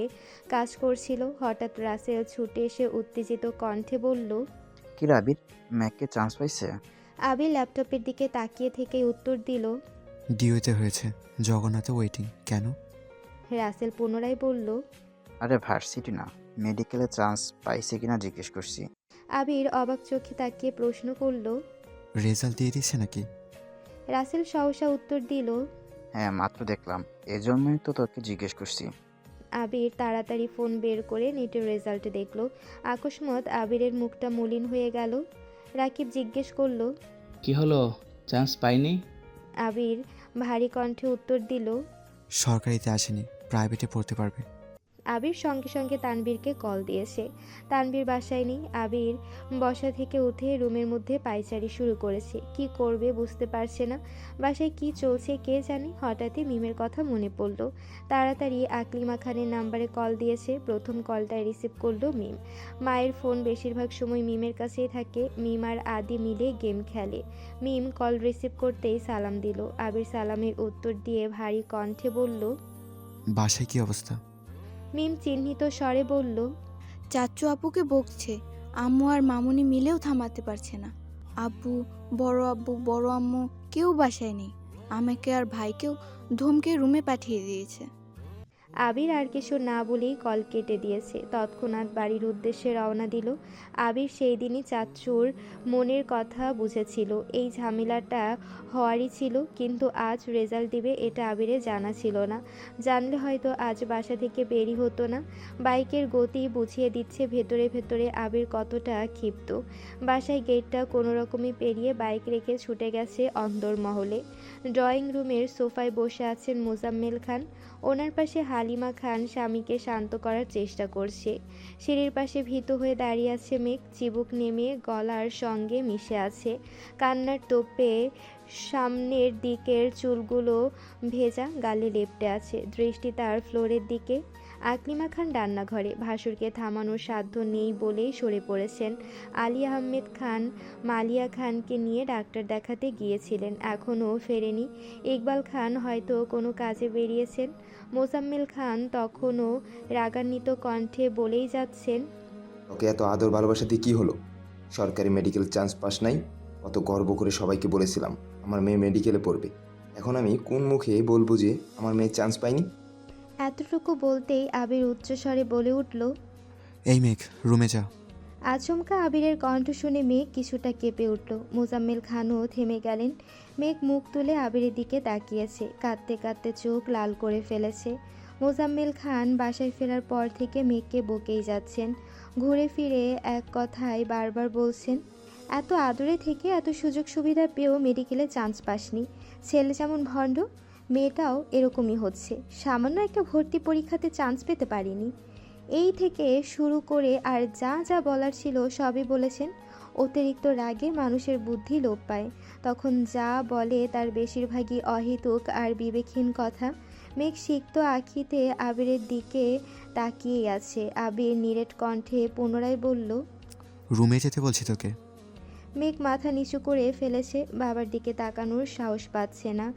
কাজ করছিল। হঠাৎ রাসেল ছুটে এসে উত্তেজিত কণ্ঠে বলল, কি রে আবির, ম্যাককে চান্স পাইছে? আবির ল্যাপটপের দিকে তাকিয়ে থেকেই উত্তর দিল, ডিওতে হয়েছে, জগন্নাথে ওয়েটিং। কেন? রাসেল পুনরায় বলল। আরে ভার্সিটি না, মেডিকেলে চান্স পাইছে কিনা জিজ্ঞেস করছি। আবির অবাক চোখে তাকিয়ে প্রশ্ন করল। রেজাল্ট দিয়ে দিচ্ছে নাকি? রাসেল সহসা উত্তর দিল। হ্যাঁ, মাত্র দেখলাম, এজন্যই তো তোকে জিজ্ঞেস করছি। আবির তাড়াতাড়ি ফোন বের করে নেটের রেজাল্ট দেখল। আকস্মাৎ আবিরের মুখটা মলিন হয়ে গেল। রাকিব জিজ্ঞেস করল, কি হলো, চান্স পাইনি? আবির ভারী কণ্ঠে উত্তর দিল। সরকারিতে আসেনি, প্রাইভেটে পড়তে পারবে। আবির সঙ্গে সঙ্গে তানবীরকে কল দিয়েছে। তানবীর বাসায় নেই। আবির বসা থেকে উঠে রুমের মধ্যে পায়চারি শুরু করেছে। কি করবে বুঝতে পারছে না। বাসায় কি চলছে কে জানে। হঠাৎই মিমের কথা মনে পড়ল। তাড়াতাড়ি আকলিমা খানের নাম্বারে কল দিয়েছে। প্রথম কলটায় রিসিভ করলো মিম। মায়ের ফোন বেশিরভাগ সময় মিমের কাছেই থাকে। মিম আর আদি মিলে গেম খেলে। মিম কল রিসিভ করতেই সালাম দিল। আবির সালামের উত্তর দিয়ে ভারী কণ্ঠে বলল, বাসায় কি অবস্থা? মিম চিহ্নিত স্বরে বলল, চাচু আপুকে বকছে, আম্মু আর মামুনি মিলেও থামাতে পারছে না। আব্বু, বড় আম্মু কেউ বাসায় নেই। আমাকে আর ভাইকেও ধমকে রুমে পাঠিয়ে দিয়েছে। আবির আর কিছু না বলেই কল কেটে দিয়েছে। তৎক্ষণাৎ বাড়ির উদ্দেশ্যে রওনা দিল। আবির সেই দিনই চাচুর মনের কথা বুঝেছিল। এই ঝামেলাটা হওয়ারই ছিল, কিন্তু আজ রেজাল্ট দিবে এটা আবিরের জানা ছিল না। জানলে হয়তো আজ বাসা থেকে বেরি হতো না। বাইকের গতি বুঝিয়ে দিচ্ছে ভেতরে ভেতরে আবির কতটা ক্ষিপ্ত। বাসায় গেটটা কোনো রকমে পেরিয়ে বাইক রেখে ছুটে গেছে অন্দরমহলে। ড্রয়িং রুমের সোফায় বসে আছেন মোজাম্মেল খান। ওনার পাশে হালিমা খান স্বামীকে শান্ত করার চেষ্টা করছে। সিঁড়ির পাশে ভীত হয়ে দাঁড়িয়ে আছে মেঘ। চিবুক নেমে গলার সঙ্গে মিশে আছে। কান্নার তোপে সামনের দিকের চুলগুলো ভেজা, গালে লেপ্টে আছে। দৃষ্টি তার ফ্লোরের দিকে। আকলিমা খান রান্নাঘরে। ভাসুরকে থামানোর সাধ্য নেই বলেই সরে পড়েছেন। আলী আহমেদ খান মালিয়া খানকে নিয়ে ডাক্তার দেখাতে গিয়েছিলেন, এখনও ফেরেনি। ইকবাল খান হয়তো কোনো কাজে বেরিয়েছেন। মোজাম্মেল খান তখনও রাগান্বিত কণ্ঠে বলেই যাচ্ছেন, ওকে এত আদর ভালোবাসা দিয়ে কী হলো? সরকারি মেডিকেল চান্স পাস নাই, কত গর্ব করে সবাইকে বলেছিলাম আমার মেয়ে মেডিকেলে পড়বে। এখন আমি কোন মুখে বলবো যে আমার মেয়ে চান্স পায়নি? এতটুকু বলতেই আবির উচ্চস্বরে বলে উঠল, এই মেঘ, রুমে যা। আচমকা আবিরের কণ্ঠ শুনে মেঘ কিছুটা কেঁপে উঠল। মোজাম্মেল খানও থেমে গেলেন। মেঘ মুখ তুলে আবিরের দিকে তাকিয়েছে, কাঁদতে কাঁদতে চোখ লাল করে ফেলেছে। মোজাম্মেল খান বাসায় ফেরার পর থেকে মেঘকে বকেই যাচ্ছেন। ঘুরে ফিরে এক কথাই বারবার বলছেন, এত আদরে থেকে এত সুযোগ সুবিধা পেয়েও মেডিকেলে চান্স পাসনি। ছেলে যেমন ভণ্ড, মেয়েটাও এরকমই হচ্ছে। সামান্য একটা ভর্তি পরীক্ষাতে চান্স পেতে পারিনি। এই থেকে শুরু করে আর যা যা বলার ছিল সবই বলেছেন। অতিরিক্ত রাগে মানুষের বুদ্ধি লোপ পায়, তখন যা বলে তার বেশিরভাগই অহেতুক আর বিবেকহীন কথা। মেঘ সিক্ত আখিতে আবিরের দিকে তাকিয়ে আছে। আবির নিরেট কণ্ঠে পুনরায় বলল, রুমে যেতে বলছি তোকে। মেঘ মাথা নিচু করে ফেলেছে, বাবার দিকে তাকানোর সাহস পাচ্ছে না।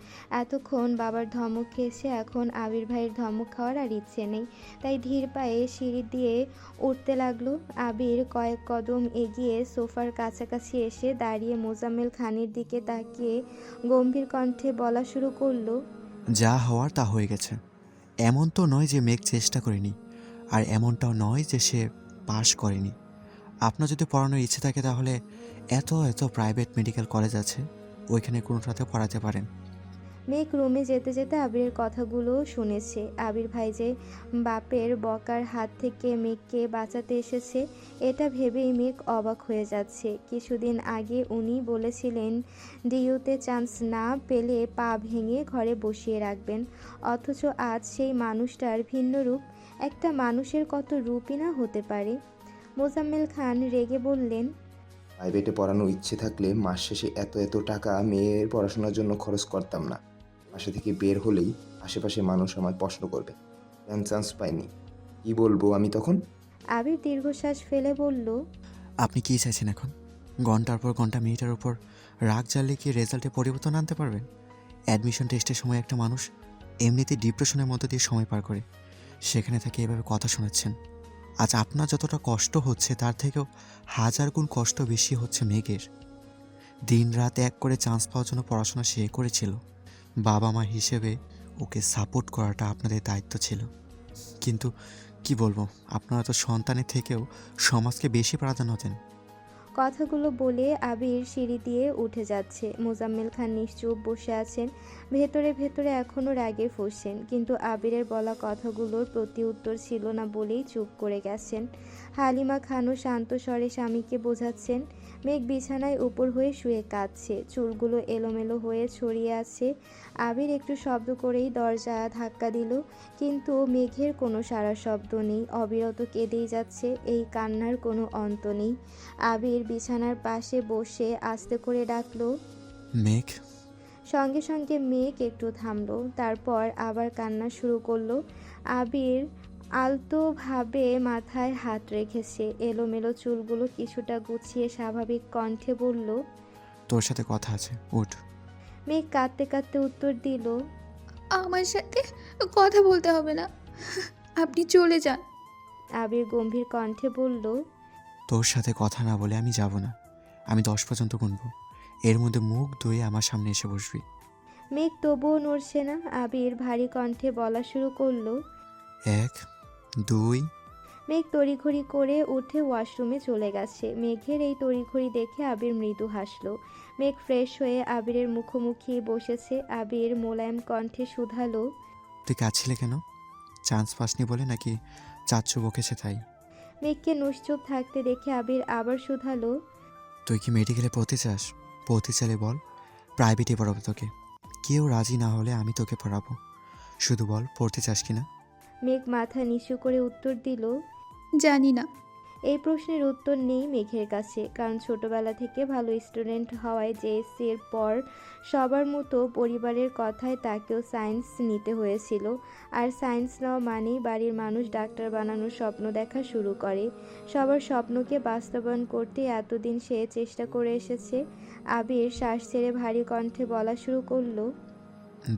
এতক্ষণ বাবার ধমক খেয়েছে, এখন আবির ভাইয়ের ধমক খাওয়ার আর ইচ্ছে নেই। তাই ধীর পায়ে সিঁড়ি দিয়ে উঠতে লাগলো। আবির কয়েক কদম এগিয়ে সোফার কাছাকাছি এসে দাঁড়িয়ে মোজাম্মেল খানের দিকে তাকিয়ে গম্ভীর কণ্ঠে বলা শুরু করলো, যা হওয়ার তা হয়ে গেছে। এমন তো নয় যে মেঘ চেষ্টা করেনি, আর এমনটাও নয় যে সে পাশ করেনি। আপনার যদি পড়ানোর ইচ্ছে থাকে তাহলে এত এত প্রাইভেট মেডিকেল কলেজ আছে, ওইখানে কোনোটাতে পড়াতে পারেন। মেঘ রুমে যেতে যেতে আবিরের কথাগুলো শুনেছে। আবির ভাই যে বাপের বকার হাত থেকে মেঘকে বাঁচাতে এসেছে, এটা ভেবেই মেঘ অবাক হয়ে যাচ্ছে। কিছুদিন আগে উনি বলেছিলেন ডিইউতে চান্স না পেলে পা ভেঙে ঘরে বসিয়ে রাখবেন, অথচ আজ সেই মানুষটার ভিন্ন রূপ। একটা মানুষের কত রূপই না হতে পারে। মোজাম্মেল খান রেগে বললেন, প্রাইভেটে পড়ানোর ইচ্ছে থাকলে মাস শেষে এত এত টাকা মেয়ের পড়াশোনার জন্য খরচ করতাম না। বাসা থেকে বের হলেই আশেপাশে মানুষ আমার প্রশ্ন করবে, কেন চান্স পাইনি, কি বলবো আমি তখন? আবির দীর্ঘশ্বাস ফেলে বলল, আপনি কী চাইছেন এখন? ঘন্টার পর ঘন্টা মেয়েটার উপর রাগ জ্বালিয়ে কি রেজাল্টে পরিবর্তন আনতে পারবেন? অ্যাডমিশন টেস্টের সময় একটা মানুষ এমনিতেই ডিপ্রেশনের মধ্যে দিয়ে সময় পার করে, সেখানে থেকে এভাবে কথা শোনাচ্ছেন। আজ আপনার যতটা কষ্ট হচ্ছে তার থেকেও হাজার গুণ কষ্ট বেশি হচ্ছে মেঘের। দিন রাত এক করে চান্স পাওয়ার জন্য পড়াশোনা সে করেছিল। বাবা মা হিসেবে ওকে সাপোর্ট করাটা আপনাদের দায়িত্ব ছিল, কিন্তু কি বলবো, আপনারা তো সন্তানের থেকেও সমাজকে বেশি প্রাধান্য দেন। কথাগুলো বলে আবির সিঁড়ি দিয়ে উঠে যাচ্ছে। মোজাম্মেল খান নিশ্চুপ বসে আছেন, ভেতরে ভেতরে এখনও রাগে ফুঁসছেন, কিন্তু আবিরের বলা কথাগুলোর প্রতি উত্তর ছিল না বলেই চুপ করে গেছেন। হালিমা খানও শান্ত স্বরে স্বামীকে বোঝাচ্ছেন। মেঘ বিছানায় উপর হয়ে শুয়ে কাঁদছে, চুলগুলো এলোমেলো হয়ে ছড়িয়ে আছে। আবির একটু শব্দ করেই দরজা ধাক্কা দিল, কিন্তু মেঘের কোনো সাড়া শব্দ নেই। অবিরত কেঁদেই যাচ্ছে, এই কান্নার কোনো অন্ত নেই। আবির বিছানার পাশে বসে আস্তে করে ডাকলো, মেঘ। সঙ্গে সঙ্গে মেঘ একটু থামলো, তারপর আবার কান্না শুরু করলো। আবির আলতোভাবে মাথায় হাত রেখেছে, এলোমেলো চুলগুলো কিছুটা গুছিয়ে স্বাভাবিক কণ্ঠে বলল, তোর সাথে কথা আছে, উঠ। মেঘ কাঁদতে কাঁদতে উত্তর দিল, আমার সাথে কথা বলতে হবে না, আপনি চলে যান। আবির গম্ভীর কণ্ঠে বলল, তোর সাথে কথা না বলে আমি যাব না। আমি 10 পর্যন্ত গুনবো, এর মধ্যে মুখ ধুয়ে আমার সামনে এসে বসবি। মেঘ তবুও নড়ছে না। আবির ভারী কণ্ঠে বলা শুরু করলো। 1 2। মেঘ তড়িঘড়ি করে উঠে ওয়াশরুমে চলে গেছে। মেঘের এই তড়িঘড়ি দেখে আবির মৃদু হাসলো। মেঘ ফ্রেশ হয়ে আবিরের মুখোমুখি বসেছে। আবির মোলায়েম কণ্ঠে শুধালো, তুই কাঁদছিলে কেন? চান্স পাসনি বলে নাকি চাচ্চু বকেছে তাই? মেঘকে নিশ্চুপ থাকতে দেখে আবির আবার শুধালো, তুই কি মেডিকেলে পড়তে চাস? পড়তে চাইলে বল, প্রাইভেটে পড়াবো তোকে। কেউ রাজি না হলে আমি তোকে পড়াবো, শুধু বল পড়তে চাস কিনা। মেঘ মাথা নিচু করে উত্তর দিল, জানি না। এই প্রশ্নের উত্তর নেই মেঘের কাছে, কারণ ছোটবেলা থেকে ভালো স্টুডেন্ট হওয়ায় জেএসসি এর পর সবার মতো পরিবারের কথায় তাকেও সায়েন্স নিতে হয়েছিল। আর সায়েন্স নেওয়া মানেই বাড়ির মানুষ ডাক্তার বানানোর স্বপ্ন দেখা শুরু করে। সবার স্বপ্নকে বাস্তবায়ন করতে এতদিন সে চেষ্টা করে এসেছে। আবির শ্বাস ছেড়ে ভারী কণ্ঠে বলা শুরু করলো,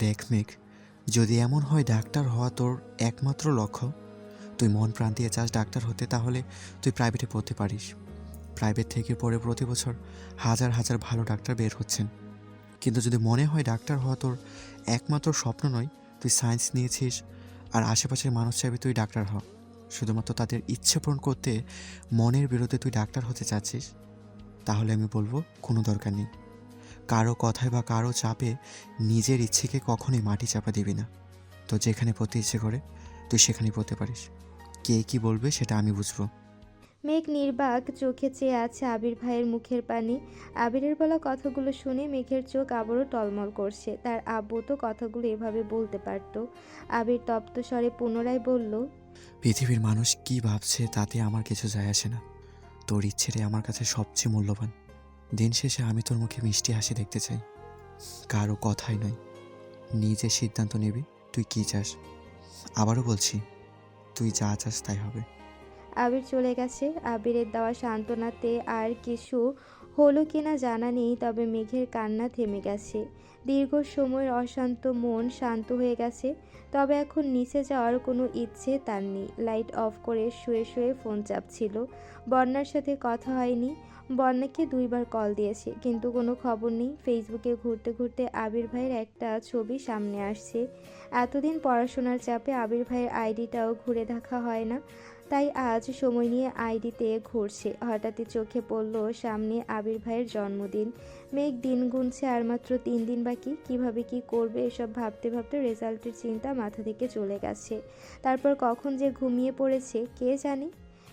দেখ মেঘ, যদি এমন হয় ডাক্তার হওয়া তোর একমাত্র লক্ষ্য, তুই মন প্রাণ দিয়ে চাস ডাক্তার হতে, তাহলে তুই প্রাইভেটে পড়তে পারিস। প্রাইভেট থেকে পড়ে প্রতি বছর হাজার হাজার ভালো ডাক্তার বের হচ্ছেন। কিন্তু যদি মনে হয় ডাক্তার হওয়া তোর একমাত্র স্বপ্ন নয়, তুই সায়েন্স নিয়েছিস আর আশেপাশের মানুষ চাইবে তুই ডাক্তার হ, শুধুমাত্র তাদের ইচ্ছে পূরণ করতে মনের বিরুদ্ধে তুই ডাক্তার হতে চাচ্ছিস, তাহলে আমি বলবো কোনো দরকার নেই। কারো কথায় বা কারো চাপে নিজের ইচ্ছেকে কখনোই মাটি চাপা দিবি না। তো যেখানে পড়তে ইচ্ছে করে তুই সেখানেই পড়তে পারিস। কে কি বলবে সেটা আমি বুঝবো। মেঘ নির্বাক চোখে চেয়ে আছে আবির ভাইয়ের মুখের পানে। আবিরের বলা কথাগুলো শুনে মেঘের চোখ আবারও টলমল করছে। তার আব্বু তো কথাগুলো এভাবে বলতে পারতো। আবির তপ্ত স্বরে পুনরায় বলল, পৃথিবীর মানুষ কি ভাবছে তাতে আমার কিছু যায় আসে না। তোর ইচ্ছেটাই আমার কাছে সবচেয়ে মূল্যবান। দিন শেষে আমি তোর মুখে মিষ্টি হাসি দেখতে চাই, কারো কথাই নয়। নিজে সিদ্ধান্ত নিবি তুই কি চাস। আবারও বলছি, তুই যা চাস তাই হবে। আবির চলে গেছে। আবিরের দেওয়া সান্ত্বনাতে আর কিছু হলো কিনা জানা নেই, তবে মেঘের কান্না থেমে গেছে। দীর্ঘ সময়ের অশান্ত মন শান্ত হয়ে গেছে। তবে এখন নিচে যাওয়ার কোনো ইচ্ছে তার নেই। লাইট অফ করে শুয়ে শুয়ে ফোন চাপছিল। বন্যার সাথে কথা হয়নি। বন্যাকে 2বার কল দিয়েছে, কিন্তু কোনো খবর নেই। ফেসবুকে ঘুরতে ঘুরতে আবির ভাইয়ের একটা ছবি সামনে আসছে। এতদিন পড়াশোনার চাপে আবির ভাইয়ের আইডিটাও ঘুরে দেখা হয় না, তাই আজ সময় নিয়ে আইডিতে ঘুরছে। হঠাৎই চোখে পড়ল সামনে আবির ভাইয়ের জন্মদিন। মেঘ দিন গুনছে, আর মাত্র 3 দিন বাকি। কিভাবে কি করবে এসব ভাবতে ভাবতে রেজাল্টের চিন্তা মাথা থেকে চলে গেছে। তারপর কখন যে ঘুমিয়ে পড়েছে কে জানে।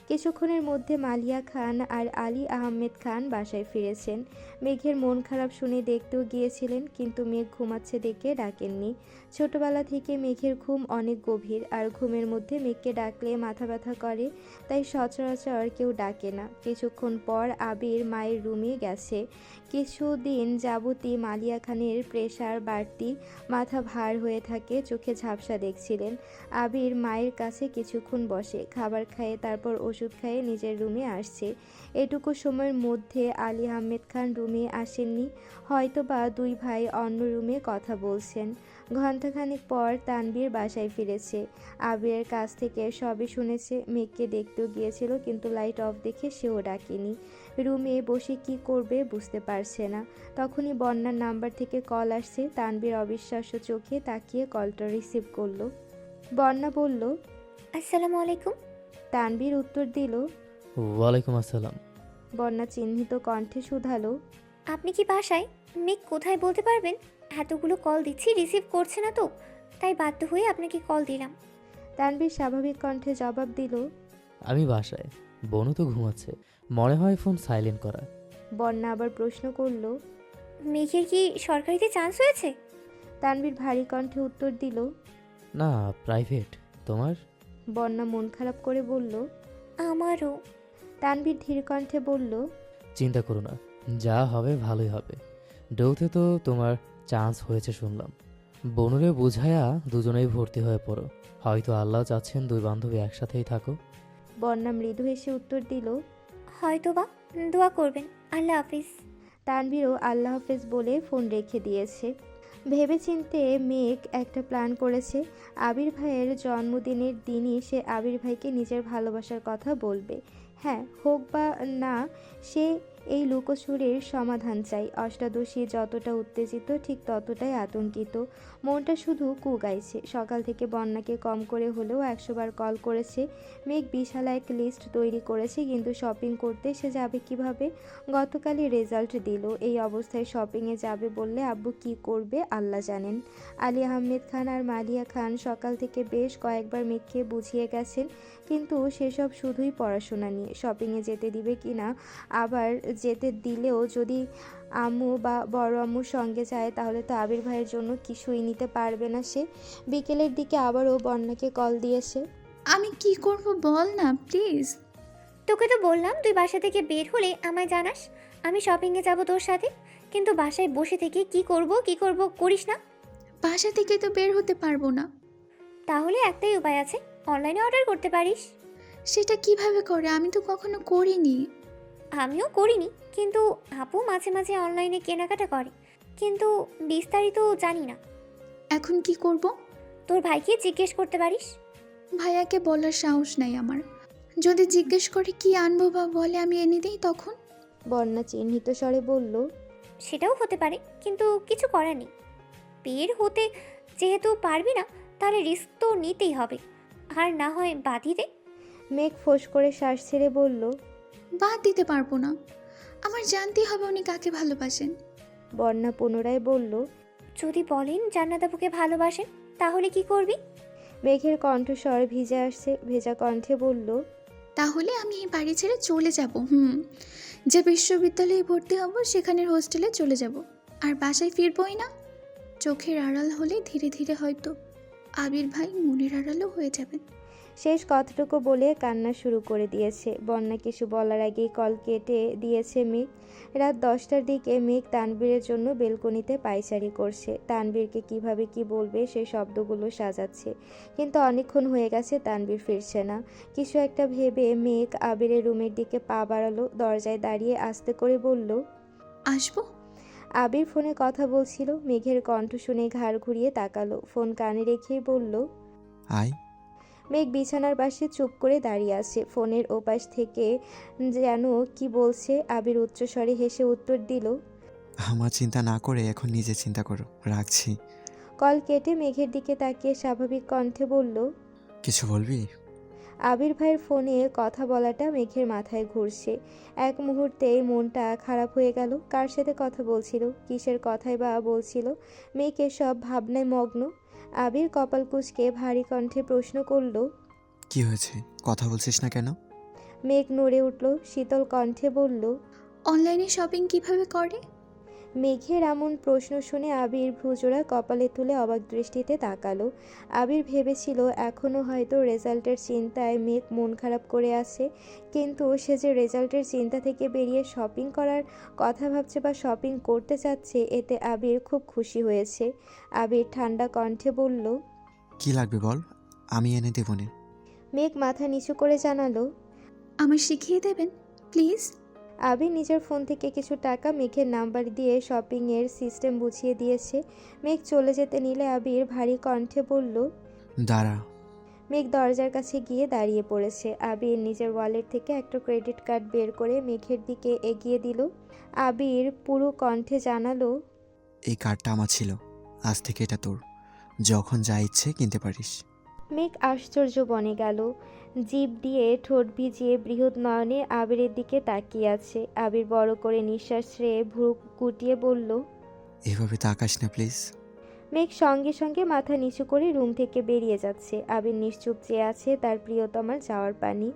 কিছুক্ষণের মধ্যে মালিয়া খান আর আলী আহমেদ খান বাসায় ফিরেছেন। মেঘের মন খারাপ শুনে দেখতেও গিয়েছিলেন, কিন্তু মেঘ ঘুমাচ্ছে দেখে ডাকেননি। ছোটবেলা থেকে মেঘের ঘুম অনেক গভীর, আর ঘুমের মধ্যে মেঘকে ডাকলে মাথা ব্যথা করে, তাই সচরাচর কেউ ডাকে না। কিছুক্ষণ পর আবির মায়ের রুমে গেছে। কিছুদিন যাবতই মালিয়া খানের প্রেশার বাড়তি, মাথা ভার হয়ে থাকে, চোখে ঝাপসা দেখছিলেন। আবির মায়ের কাছে কিছুক্ষণ বসে, খাবার খায়, তারপর ওষুধ খাইয়ে নিজের রুমে আসছে। এটুকু সময়ের মধ্যে আলী আহমেদ খান রুমে আসেননি, হয়তোবা 2 ভাই অন্য রুমে কথা বলছেন। ঘণ্টাখানেক পর তানবীর বাসায় ফিরেছে। আবিরের কাছ থেকে সবই শুনেছে। মেঘকে দেখতেও গিয়েছিল, কিন্তু লাইট অফ দেখে সেও ডাকেনি। রুমে বসে কি করবে বুঝতে পারছে না। তখনই বন্যার নাম্বার থেকে কল আসছে। তানবীর অবিশ্বাস্য চোখে তাকিয়ে কলটা রিসিভ করলো। বন্যা বলল, আসসালামু আলাইকুম। তানবীর উত্তর দিল। ওয়ালাইকুম আসসালাম। বন্যা চিহ্নিত কণ্ঠে শুধালো, আপনি কি বাসায়? মেঘ কোথায় বলতে পারবেন? এতগুলো কল দিচ্ছি, রিসিভ করছে না তো, তাই বাধ্য হয়ে আপনাকে কল দিলাম। তানবীর স্বাভাবিক কণ্ঠে জবাব দিল। আমি বাসায়, বনু তো ঘুমাচ্ছে, মনে হয় ফোন সাইলেন্ট করা। বন্যা আবার প্রশ্ন করল। মেঘের কি সরকারিতে চান্স হয়েছে? তানবীর ভারী কণ্ঠে উত্তর দিল। না, প্রাইভেট। তোমার? বন্যা মন খারাপ করে বলল। আমারও। তানবীর ধীর কণ্ঠে বলল, চিন্তা করো না, যা হবে ভালোই হবে। ডৌতে তো তোমার চান্স হয়েছে শুনলাম। বনুরে বুঝায়া দুজনেই ভর্তি হয়ে পড়ো। হয়তো আল্লাহ চাচ্ছেন 2 বান্ধবী একসাথেই থাকো। বন্যা মৃদু হেসে উত্তর দিল। হয়তোবা। দোয়া করবেন। আল্লাহ হাফিজ। তানবীরও আল্লাহ হাফেজ বলে ফোন রেখে দিয়েছে। ভেবেচিন্তে মেঘ একটা প্ল্যান করেছে। আবির ভাইয়ের জন্মদিনের দিনই সে আবির ভাইকে নিজের ভালোবাসার কথা বলবে। হ্যাঁ, হোক বা না, সে এই লুকোচুরির সমাধান চাই। অষ্টাদশী যতটা উত্তেজিত ঠিক ততটাই আতঙ্কিত। মনটা শুধু কুগাইছে। সকাল থেকে বন্যাকে কম করে হলেও 100 বার কল করেছে। মেঘ বিশাল এক লিস্ট তৈরি করেছে, কিন্তু শপিং করতে সে যাবে কিভাবে? গতকালই রেজাল্ট দিল। এই অবস্থায় শপিংয়ে যাবে বললে আব্বু কি করবে আল্লাহ জানেন। আলী আহমেদ খান আর মালিয়া খান সকাল থেকে বেশ কয়েকবার মেঘকে বুঝিয়ে গেছেন, কিন্তু সেসব শুধুই পড়াশোনা নিয়ে। শপিংয়ে যেতে দিবে কি না, আবার যেতে দিলেও যদি আম্মু বা বড় আম্মুর সঙ্গে যায় তাহলে তো আবির ভাইয়ের জন্য কিছুই নিতে পারবে না সে। বিকেলের দিকে আবারও বন্যাকে কল দিয়েছে। আমি কি করব বল না প্লিজ। তোকে তো বললাম তুই বাসা থেকে বের হলে আমায় জানাস, আমি শপিংয়ে যাব তোর সাথে। কিন্তু বাসায় বসে থেকে কি করব করিস না। বাসা থেকে তো বের হতে পারবো না। তাহলে একটাই উপায় আছে, অনলাইনে অর্ডার করতে পারিস। সেটা কিভাবে করে? আমি তো কখনো করিনি। আমিও করিনি, কিন্তু আপু মাঝে মাঝে অনলাইনে কেনাকাটা করে, কিন্তু বিস্তারিত জানি না। এখন কি করব? তোর ভাইকে জিজ্ঞেস করতে পারিস। ভাইয়াকে বলার সাহস নাই আমার। যদি জিজ্ঞেস করে কি আনবো বা বলে আমি এনে দিই তখন? বন্যা চিহ্নিত স্বরে বলল। সেটাও হতে পারে, কিন্তু কিছু করার নেই। বের হতে যেহেতু পারবি না, তাহলে রিস্ক তো নিতেই হবে। আর না হয় বাদই দে। মেঘ ফোঁস করে শ্বাস ছেড়ে বলল, বাদ দিতে পারবো না, আমার জানতেই হবে উনি কাকে ভালোবাসেন। বন্যা পুনরায় বলল, যদি বলেন জান্নাত আপুকে ভালোবাসেন তাহলে কি করবি? মেঘের কণ্ঠস্বর ভিজে আসছে, ভেজা কণ্ঠে বলল, তাহলে আমি এই বাড়ি ছেড়ে চলে যাব। যে বিশ্ববিদ্যালয়ে ভর্তি হব সেখানের হোস্টেলে চলে যাব, আর বাসায় ফিরবই না। চোখের আড়াল হলে ধীরে ধীরে হয়তো আবির ভাই মনের আড়ালও হয়ে যাবেন। শেষ কথাটুকু বলে কান্না শুরু করে দিয়েছে। বন্যা কিছু বলার আগেই কল কেটে দিয়েছে মেঘ। রাত 10টার দিকে মেঘ তানবীরের জন্য বেলকনিতে পায়চারি করছে। তানবীরকে কিভাবে কি বলবে সেই শব্দগুলো সাজাচ্ছে, কিন্তু অনেকক্ষণ হয়ে গেছে তানবীর ফিরছে না। কিছু একটা ভেবে মেঘ আবিরের রুমের দিকে পা বাড়ালো। দরজায় দাঁড়িয়ে আস্তে করে বলল, আসবো? আবির ফোনে কথা বলছিল। মেঘের কণ্ঠ শুনে ঘাড় ঘুরিয়ে তাকালো, ফোন কানে রেখেই বলল, আয়। মেঘ বিছানার পাশে চুপ করে দাঁড়িয়ে আছে। ফোনের ওপাশ থেকে যেন কি বলছে। আবির উচ্চস্বরে হেসে উত্তর দিল, আমার চিন্তা না করে এখন নিজে চিন্তা করো, রাখছি। কল কেটে মেঘের দিকে তাকিয়ে স্বাভাবিক কণ্ঠে বলল, কিছু বলবি? আবির ভাইয়ের ফোনে কথা বলাটা মেঘের মাথায় ঘুরছে। এক মুহূর্তেই মনটা খারাপ হয়ে গেল। কার সাথে কথা বলছিল, কিসের কথাই বা বলছিল? মেঘ এসব ভাবনায় মগ্ন। আবির কপাল কুঁচকে ভারী কণ্ঠে প্রশ্ন করল, কি হয়েছে, কথা বলছিস না কেন? মেঘ নড়ে উঠল, শীতল কণ্ঠে বলল, অনলাইনে শপিং কিভাবে করে? মেঘের এমন প্রশ্ন শুনে আবির ভ্রুজোড়া কপালে তুলে অবাক দৃষ্টিতে তাকালো। আবির ভেবেছিল এখনও হয়তো রেজাল্টের চিন্তায় মেঘ মন খারাপ করে আছে, কিন্তু সে যে রেজাল্টের চিন্তা থেকে বেরিয়ে শপিং করার কথা ভাবছে বা শপিং করতে চাচ্ছে, এতে আবির খুব খুশি হয়েছে। আবির ঠান্ডা কণ্ঠে বলল, কি লাগবে বল, আমি এনে দেবো নে। মেঘ মাথা নিচু করে জানালো, আমার শিখিয়ে দেবেন প্লিজ? আবির নিজের ফোন থেকে কিছু টাকা মেঘের নাম্বার দিয়ে শপিংয়ের সিস্টেম বুঝিয়ে দিয়েছে। মেঘ চলে যেতে নিলে আবির ভারী কণ্ঠে বলল, দাঁড়া। মেঘ দরজার কাছে গিয়ে দাঁড়িয়ে পড়েছে। আবির নিজের ওয়ালেট থেকে একটা ক্রেডিট কার্ড বের করে মেঘের দিকে এগিয়ে দিল। আবির পুরো কণ্ঠে জানালো, এই কার্ডটা আমার ছিল, আজ থেকে এটা তোর, যখন যা ইচ্ছে কিনতে পারিস। মেঘ আশ্চর্য বনে গেল। জিভ দিয়ে ঠোঁট ভিজিয়ে বৃহৎ নয়নে আবিরের দিকে তাকিয়ে আছে। আবির বড় করে নিঃশ্বাস ছেড়ে ভ্রু গুটিয়ে বলল, এভাবে তাকাস না প্লিজ। মেঘ সঙ্গে সঙ্গে মাথা নিচু করে রুম থেকে বেরিয়ে যাচ্ছে। আবির নিশ্চুপ চেয়ে আছে তার প্রিয়তমার যাওয়ার পানি।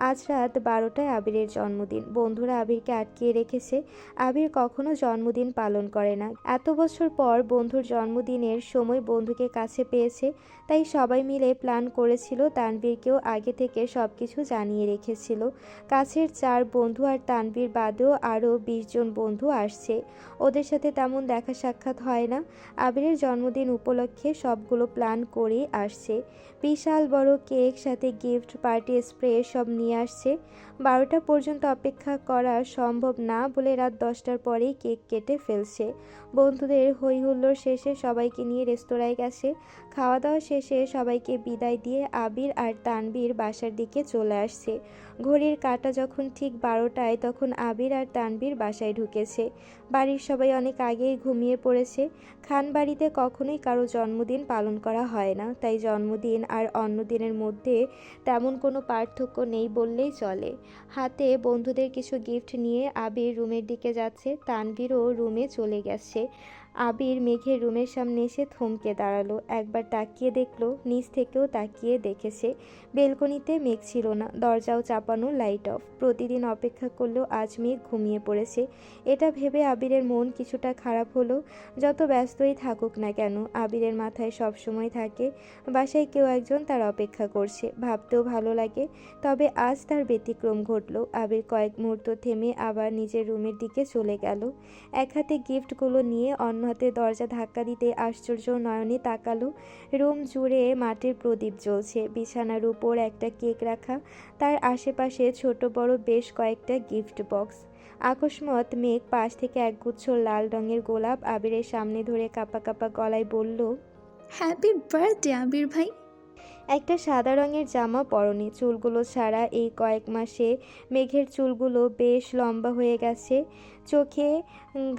আজ রাত 12টায় আবিরের জন্মদিন। বন্ধুরা আবিরকে আটকিয়ে রেখেছে। আবির কখনো জন্মদিন পালন করে না। এত বছর পর বন্ধুর জন্মদিনের সময় বন্ধুকে কাছে পেয়েছে, তাই সবাই মিলে প্ল্যান করেছিল। তানবীরকেও আগে থেকে সব কিছু জানিয়ে রেখেছিল। কাছের 4 বন্ধু আর তানবীর বাদেও আরও 20 জন বন্ধু আসছে। ওদের সাথে তেমন দেখা সাক্ষাৎ হয় না। আবিরের জন্মদিন উপলক্ষে সবগুলো প্ল্যান করেই আসছে। বিশাল বড় কেক, সাথে গিফট, পার্টি স্প্রে সব নিয়ে আসছে। 12টা পর্যন্ত অপেক্ষা করা সম্ভব না বলে রাত 10টার পরেই কেক কেটে ফেলছে। বন্ধুদের হই হুল্লোড় শেষে সবাইকে নিয়ে রেস্তোরাঁয় গেছে। খাওয়া দাওয়া শেষে সবাইকে বিদায় দিয়ে আবির আর তানবীর বাসার দিকে চলে আসছে। ঘড়ির কাঁটা যখন ঠিক 12টায়, তখন আবির আর তানবীর বাসায় ঢুকেছে। বাড়ির সবাই অনেক আগেই ঘুমিয়ে পড়েছে। খানবাড়িতে কখনোই কারো জন্মদিন পালন করা হয় না, তাই জন্মদিন আর অন্য দিনের মধ্যে তেমন কোনো পার্থক্য নেই বললেই চলে। হাতে বন্ধুদের কিছু গিফট নিয়ে আবির রুমের দিকে যাচ্ছে। তানভীরও রুমে চলে গেছে। আবির মেঘের রুমের সামনে এসে থমকে দাঁড়ালো। একবার তাকিয়ে দেখলো, নিচ থেকেও তাকিয়ে দেখেছে বেলকনিতে মেঘ ছিল না, দরজাও চাপানো, লাইট অফ। প্রতিদিন অপেক্ষা করলেও আজ মেঘ ঘুমিয়ে পড়েছে। এটা ভেবে আবিরের মন কিছুটা খারাপ হলো। যত ব্যস্তই থাকুক না কেন, আবিরের মাথায় সবসময় থাকে বাসায় কেউ একজন তার অপেক্ষা করছে। ভাবতেও ভালো লাগে। তবে আজ তার ব্যতিক্রম ঘটল। আবির কয়েক মুহূর্ত থেমে আবার নিজের রুমের দিকে চলে গেল। এক হাতে গিফটগুলো নিয়ে অন্য হাতে দরজা ধাক্কা দিতে আশ্চর্য নয়নে তাকালো। রুম জুড়ে মাটির প্রদীপ জ্বলছে। বিছানার উপর একটা কেক রাখা, তার আশেপাশে ছোট বড় বেশ কয়েকটা গিফট বক্স। আকস্মাৎ মেঘ পাশ থেকে একগুচ্ছ লাল রঙের গোলাপ আবিরের সামনে ধরে কাঁপা কাঁপা গলায় বলল, হ্যাপি বার্থডে আবির ভাই। একটা সাদা রঙের জামা পরনে, চুলগুলো ছাড়া। এই কয়েক মাসে মেঘের চুলগুলো বেশ লম্বা হয়ে গেছে। চোখে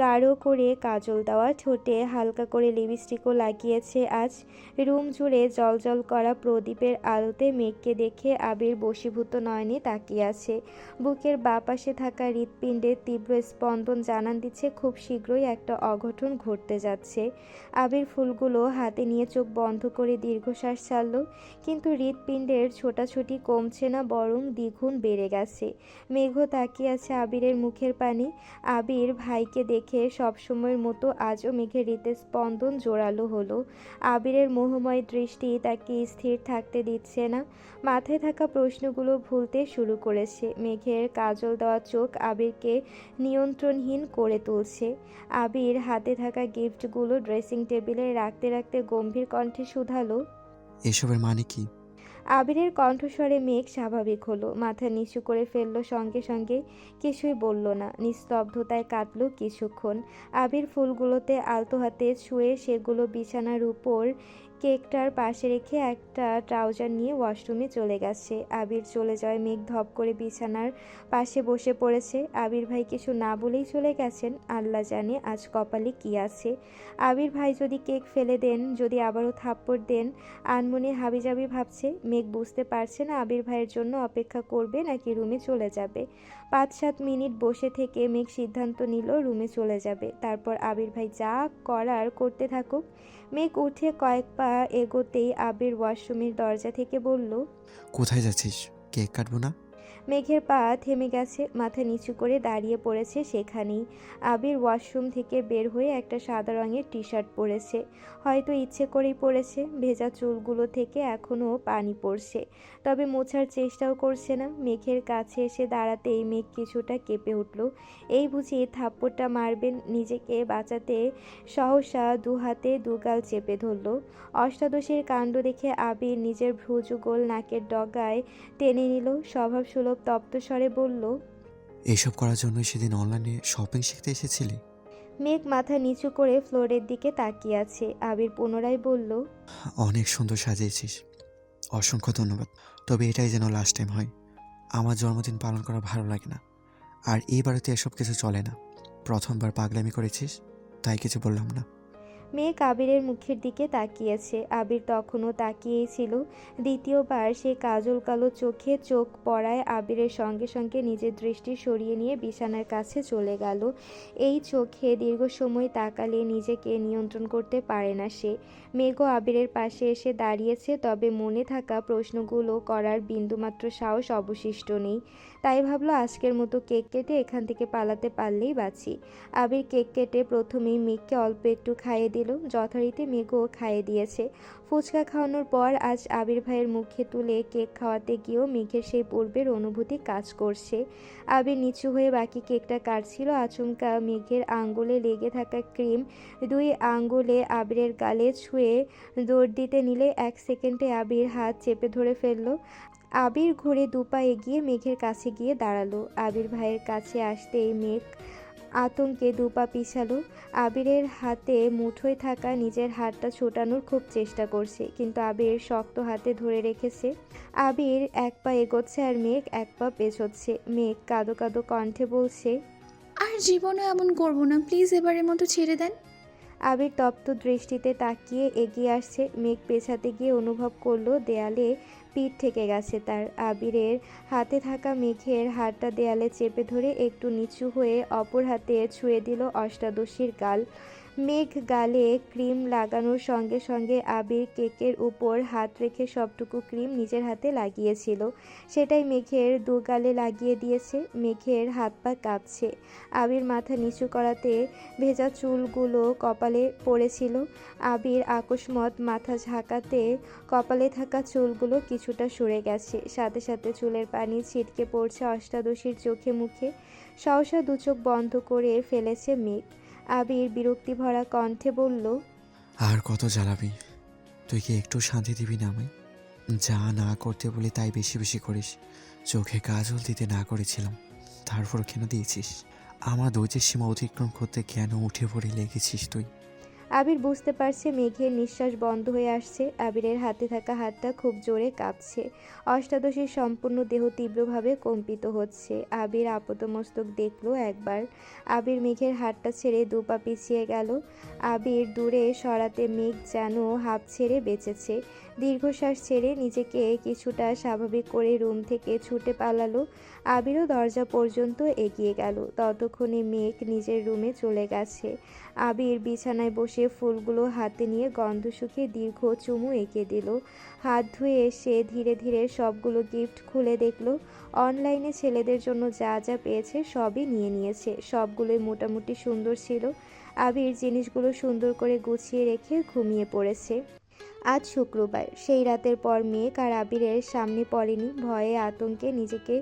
গাঢ় করে কাজল দেওয়া, ঠোঁটে হালকা করে লিপস্টিকও লাগিয়েছে আজ। রুম জুড়ে জ্বলজ্বল করা প্রদীপের আলোতে মেঘকে দেখে আবির বশীভূত নয়নে তাকিয়ে আছে। বুকের বাঁ পাশে থাকা হৃৎপিণ্ডের তীব্র স্পন্দন জানান দিচ্ছে খুব শীঘ্রই একটা অঘটন ঘটতে যাচ্ছে। আবির ফুলগুলো হাতে নিয়ে চোখ বন্ধ করে দীর্ঘশ্বাস ছাড়ল, কিন্তু হৃৎপিণ্ডের ছোটাছুটি কমছে না, বরং দ্বিগুণ বেড়ে গেছে। মেঘও তাকিয়ে আছে আবিরের মুখের পানে। আবির ভাইকে দেখে সবসময়ের মতো আজও মেঘের হৃৎস্পন্দন জোরালো হলো। আবিরের মোহময় দৃষ্টি তাকে স্থির থাকতে দিচ্ছে না, মাথায় থাকা প্রশ্নগুলো ভুলতে শুরু করেছে। মেঘের কাজল দেওয়া চোখ আবিরকে নিয়ন্ত্রণহীন করে তুলছে। আবির হাতে থাকা গিফটগুলো ড্রেসিং টেবিলে রাখতে রাখতে গম্ভীর কণ্ঠে শুধালো, এসবের মানে কি? আবিরের কণ্ঠস্বরে মেঘ স্বাভাবিক হলো, মাথা নিচু করে ফেললো, সঙ্গে সঙ্গে কিছুই বলল না। নিস্তব্ধতায় কাটল কিছুক্ষণ। আবির ফুলগুলোতে আলতো হাতে ছুঁয়ে সেগুলো বিছানার উপর কেকটার পাশে রেখে একটা ট্রাউজার নিয়ে ওয়াশরুমে চলে গেছে। আবির চলে যায়, মেঘ ধপ করে বিছানার পাশে বসে পড়েছে। আবির ভাই কিছু না বলেই চলে গেছেন। আল্লাহ জানে আজ কপালে কি আছে। আবির ভাই যদি কেক ফেলে দেন, যদি আবারও থাপ্পড় দেন। আনমনে হাবিজাবি ভাবছে। মেঘ বুঝতে পারছে না আবির ভাইয়ের জন্য অপেক্ষা করবে নাকি রুমে চলে যাবে। 5-7 মিনিট বসে থেকে মেঘ সিদ্ধান্ত নিল রুমে চলে যাবে। তারপর আবির ভাই যা করার করতে থাকুক। মেঘ উঠে কয়েক পা এগোতেই আবির ওয়াশরুমের দরজা থেকে বলল, কোথায় যাচ্ছিস? কেক কাটবো না? মেঘের পা থেমে গেছে, মাথা নিচু করে দাঁড়িয়ে পড়েছে সেখানেই। আবির ওয়াশরুম থেকে বের হয়ে একটা সাদা রঙের টি শার্ট পরেছে, হয়তো ইচ্ছে করেই পরেছে। ভেজা চুলগুলো থেকে এখনও পানি পড়ছে, তবে মোছার চেষ্টাও করছে না। মেঘের কাছে এসে দাঁড়াতেই মেঘ কিছুটা কেঁপে উঠল। এই বুঝি থাপ্পড়টা মারবেন। নিজেকে বাঁচাতে সহসা দু হাতে দুগাল চেপে ধরল। অষ্টাদশীর কাণ্ড দেখে আবির নিজের ভ্রুযুগল নাকের ডগায় টেনে নিল, স্বভাবসুলভ তপ্ত স্বরে বলল, এইসব করার জন্য সেদিন অনলাইনে শপিং শিখতে এসেছিলি? মেঘ মাথা নিচু করে ফ্লোরের দিকে তাকিয়ে আছে। আবির পুনরায় বলল, অনেক সুন্দর সাজিয়েছিস, অসংখ্য ধন্যবাদ। তবে এটাই যেন লাস্ট টাইম হয়। আমার জন্মদিন পালন করা ভালো লাগে না, আর এই বাড়িতে এসব কিছু চলে না। প্রথমবার পাগলামি করেছিস, তাই কিছু বললাম না। মেঘ আবিরের মুখের দিকে তাকিয়েছে। আবির তখনও তাকিয়েই ছিল। দ্বিতীয়বার সে কাজল কালো চোখে চোখ পড়ায় আবিরের সঙ্গে সঙ্গে নিজের দৃষ্টি সরিয়ে নিয়ে বিছানার কাছে চলে গেল। এই চোখে দীর্ঘ সময় তাকালে নিজেকে নিয়ন্ত্রণ করতে পারে না সে। মেঘও আবিরের পাশে এসে দাঁড়িয়েছে, তবে মনে থাকা প্রশ্নগুলো করার বিন্দুমাত্র সাহস অবশিষ্ট নেই। তাই ভাবলো আজকের মতো কেক কেটে এখান থেকে পালাতে পারলেই বাঁচি। আবির কেক কেটে প্রথমেই মেঘকে অল্প একটু খাইয়ে দিল, যথারীতি মেঘও খাইয়ে দিয়েছে। ফুচকা খাওয়ানোর পর আজ আবির ভাইয়ের মুখে তুলে কেক খাওয়াতে গিয়েও মেঘের সেই পূর্বের অনুভূতি কাজ করছে। আবির নিচু হয়ে বাকি কেকটা কাটছিল। আচমকা মেঘের আঙ্গুলে লেগে থাকা ক্রিম 2 আঙ্গুলে আবিরের গালে ছুঁয়ে দৌড় দিতে নিলে 1 সেকেন্ডে আবির হাত চেপে ধরে ফেলল। আবির ঘুরে 2 পা এগিয়ে মেঘের কাছে গিয়ে দাঁড়ালো। আবির ভাইয়ের কাছে আসতেই মেঘ আতঙ্কে 2 পা পিছালো। আবিরের হাতে মুঠোয় থাকা নিজের হাতটা ছোটানোর খুব চেষ্টা করছে, কিন্তু আবির শক্ত হাতে ধরে রেখেছে। আবির 1 পা এগোচ্ছে আর মেঘ 1 পা পেছোচ্ছে। মেঘ কাঁদো কাঁদো কণ্ঠে বলছে, আর জীবনে এমন করব না, প্লিজ এবারের মতো ছেড়ে দেন। আবির তপ্ত দৃষ্টিতে তাকিয়ে এগিয়ে আসছে। মেঘ পেছাতে গিয়ে অনুভব করলো দেয়ালে পিঠ থেকে গেছে তার। আবিরের হাতে থাকা মেঘের হাতটা দেয়ালে চেপে ধরে একটু নিচু হয়ে অপর হাতে ছুঁয়ে দিল অষ্টাদশীর গাল। মেঘ গালে ক্রিম লাগানোর সঙ্গে সঙ্গে আবির কেকের উপর হাত রেখে সবটুকু ক্রিম নিজের হাতে লাগিয়েছিল, সেটাই মেঘের 2 গালে লাগিয়ে দিয়েছে। মেঘের হাত পা কাঁপছে। আবির মাথা নিচু করাতে ভেজা চুলগুলো কপালে পড়েছিল। আবির আকস্মাৎ মাথা ঝাঁকাতে কপালে থাকা চুলগুলো কিছুটা সরে গেছে, সাথে সাথে চুলের পানি ছিটকে পড়ছে অষ্টাদশীর চোখে মুখে। সহসা 2 চোখ বন্ধ করে ফেলেছে মেঘ। আবির বিরক্তি ভরা কণ্ঠে বলল, আর কত জ্বালাবি? তুই কি একটু শান্তি দিবি না আমায়? যা না করতে বলি তাই বেশি বেশি করিস। চোখে কাজল দিতে না করেছিলাম, তারপর কেন দিয়েছিস? আমার ধৈর্যের সীমা অতিক্রম করতে কেন উঠে পড়ে লেগেছিস তুই? আবির বুঝতে পারছে মেঘের নিঃশ্বাস বন্ধ হয়ে আসছে। আবিরের হাতে থাকা হাতটা খুব জোরে কাঁপছে। অষ্টাদশীর সম্পূর্ণ দেহ তীব্রভাবে কম্পিত হচ্ছে। আবির আপাতমস্তক দেখল একবার। আবির মেঘের হাতটা ছেড়ে দুপা পিছিয়ে গেল। আবির দূরে সরাতে মেঘ যেন হাঁপ ছেড়ে বেঁচেছে। দীর্ঘশ্বাস ছেড়ে নিজেকে কিছুটা স্বাভাবিক করে রুম থেকে ছুটে পালালো। আবিরও দরজা পর্যন্ত এগিয়ে গেল। ততক্ষণে মেঘ নিজের রুমে চলে গেছে। আবির বিছানায় বসে ফুলগুলো হাতে নিয়ে গন্ধ শুকিয়ে দীর্ঘ চুমু এঁকে দিল। হাত ধুয়ে এসে ধীরে ধীরে সবগুলো গিফট খুলে দেখল। অনলাইনে ছেলেদের জন্য যা যা পেয়েছে সবই নিয়ে নিয়েছে। সবগুলোই মোটামুটি সুন্দর ছিল। আবির জিনিসগুলো সুন্দর করে গুছিয়ে রেখে ঘুমিয়ে পড়েছে। আজ শুক্রবার। সেই রাতের পর মেঘ আর আবিরের সামনে পড়েনি। ভয়ে আতঙ্কে নিজেকে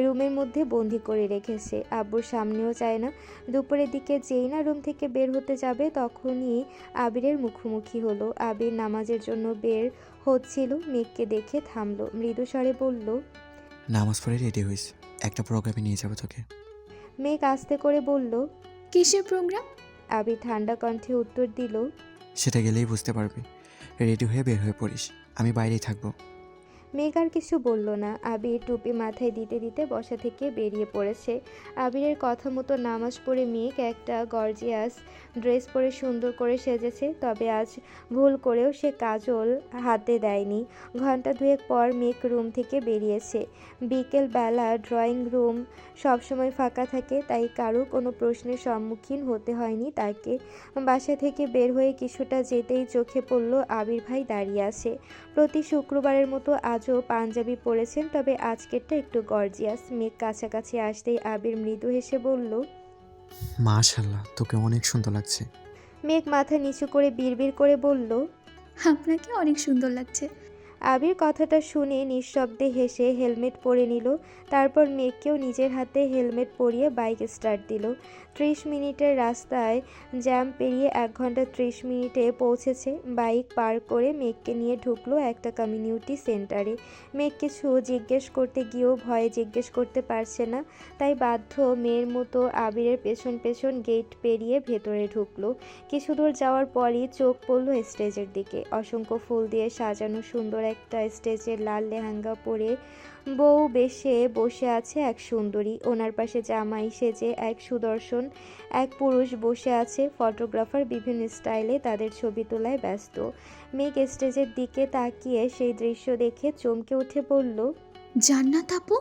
রুমের মধ্যে বন্দি করে রেখেছে। আব্বুর সামনেও চায় না। দুপুরের দিকে যেই না রুম থেকে বের হতে যাবে তখনই আবিরের মুখোমুখি হলো। আবির নামাজের জন্য বের হচ্ছিল। মেঘকে দেখে থামলো। মৃদু স্বরে বলল, নামাজ পড়ে রেডি হইস, একটা প্রোগ্রামে নিয়ে যাবো তোকে। মেঘ আস্তে করে বলল, কিসের প্রোগ্রাম? আবির ঠান্ডা কণ্ঠে উত্তর দিল, সেটা গেলেই বুঝতে পারবি। রেডি হয়ে বের হয়ে পড়িস, আমি বাইরেই থাকবো। মেঘ আর কিছু বলল না। আবির টুপি মাথায় দিতে দিতে বসা থেকে বেরিয়ে পড়েছে। আবিরের কথা মতো নামাজ পড়ে মেঘ একটা গর্জিয়াস ড্রেস পরে সুন্দর করে সেজেছে। তবে আজ ভুল করেও সে কাজল হাতে দেয়নি। ঘন্টা দুয়েক পর মেঘ রুম থেকে বেরিয়েছে। বিকেল বেলা ড্রয়িং রুম সবসময় ফাঁকা থাকে, তাই কারো কোনো প্রশ্নের সম্মুখীন হতে হয়নি তাকে। বাসা থেকে বের হয়ে কিছুটা যেতেই চোখে পড়ল আবির ভাই দাঁড়িয়ে আছে। প্রতি শুক্রবারের মতো আজও পাঞ্জাবি পরেছেন, তবে আজকেরটা একটু গর্জিয়াস। মেঘ কাছাকাছি আসতেই আবির মৃদু হেসে বলল, মাশাআল্লাহ, তোকে অনেক সুন্দর লাগছে। মেঘ মাথা নিচু করে বিড়বিড় করে বলল, আপনাকে অনেক সুন্দর লাগছে। আবির কথাটা শুনে নিঃশব্দে হেসে হেলমেট পরে নিল। তারপর মেঘকেও নিজের হাতে হেলমেট পরিয়ে বাইক স্টার্ট দিল। 30 মিনিটের রাস্তায় জ্যাম পেরিয়ে 1 ঘন্টা 30 মিনিটে পৌঁছেছে। বাইক পার করে মেঘকে নিয়ে ঢুকলো একটা কমিউনিটি সেন্টারে। মেঘ কিছু জিজ্ঞেস করতে গিয়েও ভয়ে জিজ্ঞেস করতে পারছে না, তাই বাধ্য মেয়ের মতো আবিরের পেছন পেছন গেট পেরিয়ে ভেতরে ঢুকলো। কিছু দূর যাওয়ার পরই চোখ পড়ল স্টেজের দিকে। অসংখ্য ফুল দিয়ে সাজানো সুন্দর একটা স্টেজে লাল লেহেঙ্গা পরে বউ বেশে বসে আছে এক সুন্দরী। ওনার পাশে জামাই সেজে এক সুদর্শন এক পুরুষ বসে আছে। ফটোগ্রাফার বিভিন্ন স্টাইলে তাদের ছবি তোলায় ব্যস্ত। মেঘ স্টেজের দিকে তাকিয়ে সেই দৃশ্য দেখে চমকে উঠে বলল, জান্নাত আপু?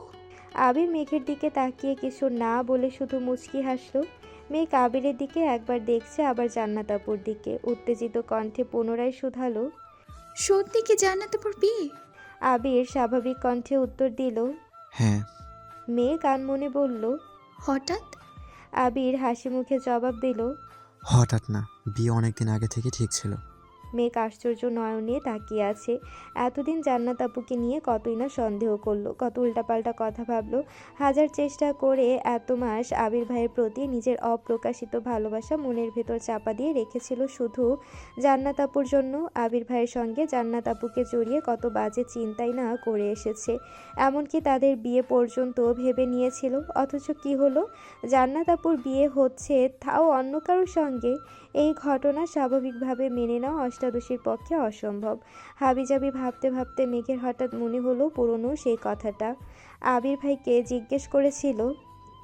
আবির মেঘের দিকে তাকিয়ে কিছু না বলে শুধু মুচকি হাসলো। মেঘ আবিরের দিকে একবার দেখছে, আবার জান্নাত আপুর দিকে। উত্তেজিত কণ্ঠে পুনরায় শুধালো, সত্যি কি জান্নাত আপুর বিয়ে? আবির স্বাভাবিক কণ্ঠে উত্তর দিল। হ্যাঁ। মেঘ আনমনে বলল, হঠাৎ? আবির হাসি মুখে জবাব দিল, হঠাৎ না, বিয়ে অনেকদিন আগে থেকে ঠিক ছিল। মেঘ আশ্চর্য নয়নে তাকিয়ে আছে। এতদিন জান্নাত আপুকে নিয়ে কতই না সন্দেহ করলো, কত উল্টাপাল্টা কথা ভাবলো। হাজার চেষ্টা করে এত মাস আবির ভাইয়ের প্রতি নিজের অপ্রকাশিত ভালোবাসা মনের ভেতর চাপা দিয়ে রেখেছিল শুধু জান্নাত আপুর জন্য। আবির ভাইয়ের সঙ্গে জান্নাত আপুকে জড়িয়ে কত বাজে চিন্তাই না করে এসেছে, এমনকি তাদের বিয়ে পর্যন্ত ভেবে নিয়েছিল। অথচ কি হলো, জান্নাত আপুর বিয়ে হচ্ছে, তাও অন্য কারোর সঙ্গে। এই ঘটনা স্বাভাবিকভাবে মেনে নেওয়া অষ্টাদশীর পক্ষে অসম্ভব। হাবিজাবি ভাবতে ভাবতে মেঘের হঠাৎ মনে হলো পুরনো সেই কথাটা। আবির ভাইকে জিজ্ঞেস করেছিল,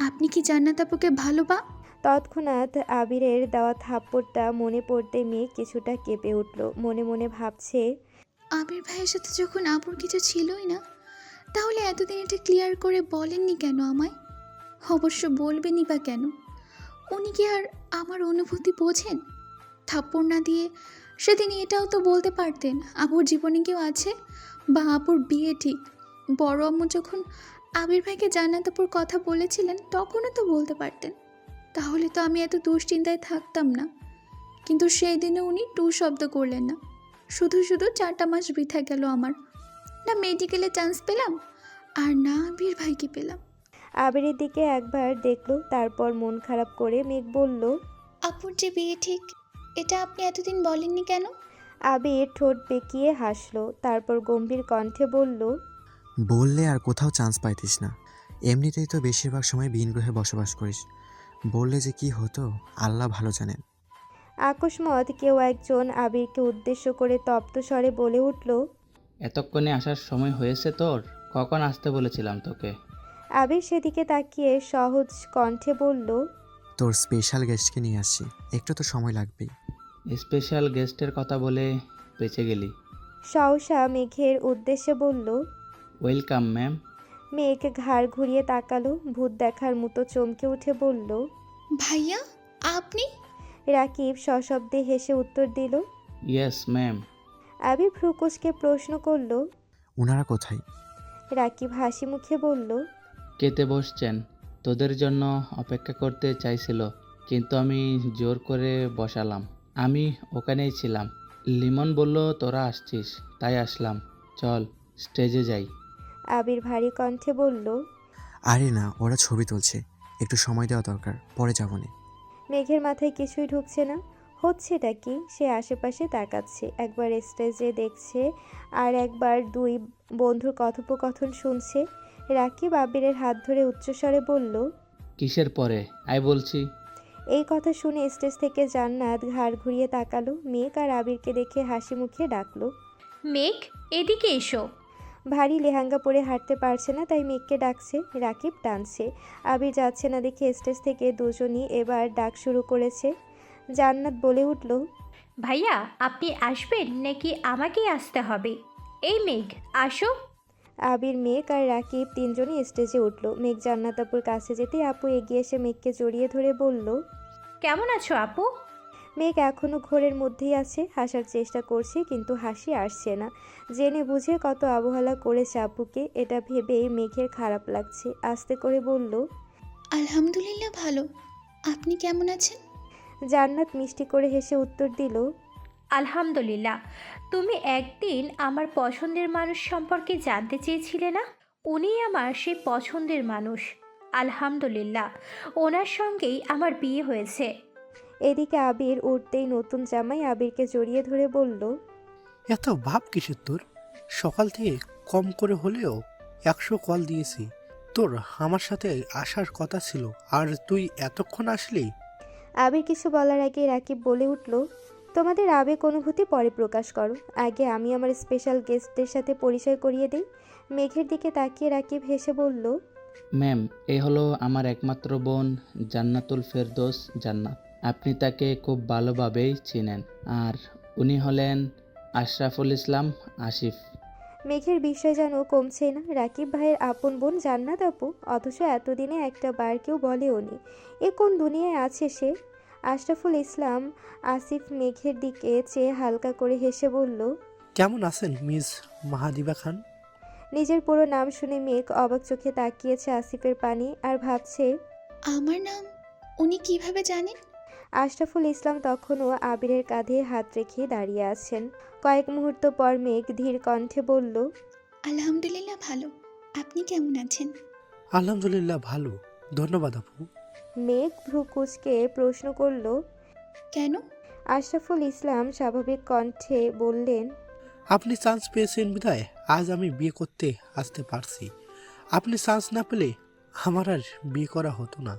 আপনি কি জান্নাত আপুকে তৎক্ষণাৎ আবিরের দেওয়া থাপ্পড়টা মনে পড়তে মেঘ কিছুটা কেঁপে উঠল। মনে মনে ভাবছে, আবির ভাইয়ের সাথে যখন আপুর কিছু ছিলই না, তাহলে এতদিন এটা ক্লিয়ার করে বলেননি কেন আমায়? অবশ্য বলবেনই বা কেন? উনি কি আর আমার অনুভূতি বোঝেন? থাপ্পড় না দিয়ে সেদিন এটাও তো বলতে পারতেন আপুর জীবনে কেউ আছে, বা আপুর বিয়ে ঠিক। বড় আম্মু যখন আবির ভাইকে জান্নাত আপুর কথা বলেছিলেন তখনও তো বলতে পারতেন, তাহলে তো আমি এত দুশ্চিন্তায় থাকতাম না। কিন্তু সেই দিনে উনি টু শব্দ করলেন না। শুধু শুধু 4টা মাস বৃথা গেল আমার। না মেডিকেলে চান্স পেলাম, আর না আবির ভাইকে পেলাম। আবিরের দিকে একবার দেখলো, তারপর মন খারাপ করে মেঘ বলল, আপুর যে বিয়ে ঠিক, এটা আপনি এতদিন বলেননি কেন? আবির ঠোঁট বেঁকিয়ে হাসলো, তারপর গম্ভীর কণ্ঠে বলল, বললে আর কোথাও চান্স পাইতিস না। এমনিতেই তো বেশিরভাগ সময় ভিন গ্রহে বসবাস করিস। বললে যে কি হতো আল্লাহ ভালো জানেন। আকস্মাৎ কেউ একজন আবিরকে উদ্দেশ্য করে তপ্ত স্বরে বলে উঠল, এতক্ষণে আসার সময় হয়েছে তোর? কখন আসতে বলেছিলাম তোকে? আবির সেদিকে তাকিয়ে সহজ কণ্ঠে বলল, তোর স্পেশাল গেস্টকে নিয়ে আসছি, একটু তো সময় লাগবেই। স্পেশাল গেস্টের কথা বলে বেঁচে গেলি। সহসা মেঘের উদ্দেশ্যে বলল। Welcome ma'am. মেঘ ঘাড় ঘুরিয়ে তাকালো, ভূত দেখার মতো চমকে উঠে বলল। ভাইয়া আপনি? রাকিব সশব্দে হেসে উত্তর দিল। Yes ma'am. আবির ভ্রুকুচকে প্রশ্ন করল। ওনারা কোথায়? রাকিব হাসি মুখে বলল। খেতে বসছেন, তোদের জন্য অপেক্ষা করতে চাইছিল, কিন্তু আমি জোর করে বসালাম। আমি ওখানেই ছিলাম, লিমন বলল তোরা আসছিস, তাই আসলাম। চল স্টেজে যাই। আবির ভারী কণ্ঠে বলল। আরে না, ওরা ছবি তুলছে, একটু সময় দেওয়া দরকার, পরে যাবো নে। মেঘের মাথায় কিছুই ঢুকছে না, হচ্ছেটা কি? সে আশেপাশে তাকাচ্ছে, একবার স্টেজে দেখছে আর একবার দুই বন্ধুর কথোপকথন শুনছে। রাকিব আবিরের হাত ধরে উচ্চস্বরে বলল। কিসের পরে আই বলছি। এই কথা শুনে স্টেজ থেকে জান্নাত ঘাড় ঘুরিয়ে তাকালো, মেঘ আর আবিরকে দেখে হাসি মুখে ডাকলো। মেঘ, এদিকে এসো। ভারী লেহেঙ্গা পরে হাঁটতে পারছে না, তাই মেঘকে ডাকছে। রাকিব টানছে, আবির যাচ্ছে না দেখে স্টেজ থেকে দুজনই এবার ডাক শুরু করেছে। জান্নাত বলে উঠল। ভাইয়া, আপনি আসবেন নাকি আমাকেই আসতে হবে? এই মেঘ, আসো। আবির, মেঘ আর রাকিব তিনজনই স্টেজে উঠল। মেঘ জান্নাত আপুর কাছে যেতেই আপু এগিয়ে এসে মেঘকে জড়িয়ে ধরে বলল। কেমন আছো আপু? মেঘ এখনও ঘোরের মধ্যেই আছে, হাসার চেষ্টা করছে কিন্তু হাসি আসছে না। জেনে বুঝে কত অবহেলা করেছে আপুকে, এটা ভেবেই মেঘের খারাপ লাগছে। আস্তে করে বলল। আলহামদুলিল্লাহ ভালো। আপনি কেমন আছেন? জান্নাত মিষ্টি করে হেসে উত্তর দিল। আলহামদুলিল্লাহ। তুমি একদিন আমার পছন্দের মানুষ সম্পর্কে জানতে চেয়েছিলে না? উনিই আমার সেই পছন্দের মানুষ। আলহামদুলিল্লাহ, ওনার সঙ্গেই আমার বিয়ে হয়েছে। এদিকে আবির উঠতেই নতুন জামাই আবিরকে জড়িয়ে ধরে বলল। এত ভাব কিসের তোর? সকাল থেকে কম করে হলেও 100 কল দিয়েছি, তোর আমার সাথে আসার কথা ছিল, আর তুই এতক্ষণ আসলি? আবির কিছু বলার আগে রাকিব বলে উঠল। তোমাদের আবেগ অনুভূতি পরে প্রকাশ করো, আগে আমি আমার স্পেশাল গেস্টদের সাথে পরিচয় করিয়ে দিই। মেঘের দিকে তাকিয়ে রাকিব হেসে বলল। ম্যাম, এ হলো আমার একমাত্র বোন জান্নাতুল ফেরদৌস জান্নাত। আপনি তাকে খুব ভালোভাবেই চিনেন। আর উনি হলেন আশরাফুল ইসলাম আসিফ। মেঘের বিষয় যেন কমছে না, রাকিব ভাইয়ের আপন বোন জান্নাত আপু, অথচ এতদিনে একটা বার কেউ বলেও নি। এ কোন দুনিয়ায় আছে সে? আশরাফুল ইসলাম আসিফ মেঘের দিকে চেয়ে হালকা করে হেসে বলল। কেমন আছেন মিস মাহাদিবা খান? নিজের পুরো নাম শুনে মেঘ অবাক চোখে তাকিয়েছে আসিফের পানি আর ভাবছে, আমার নাম উনি কিভাবে জানেন? আশরাফুল ইসলাম তখনও আবিরের কাঁধে হাত রেখে দাঁড়িয়ে আছেন। কয়েক মুহূর্ত পর মেঘ ধীর কণ্ঠে বলল। আলহামদুলিল্লাহ ভালো। আপনি কেমন আছেন? আলহামদুলিল্লাহ ভালো, ধন্যবাদ আপু। মেঘ ভ্রু কুঁচকে প্রশ্ন করল। কেন? আশরাফুল ইসলাম স্বাভাবিক কণ্ঠে বললেন। আপনি চান্স পেয়েছেন বিধায় আজ আমি বিয়ে করতে আসতে পারছি। আপনি চান্স না পেলে আমার আর বিয়ে করা হতো না,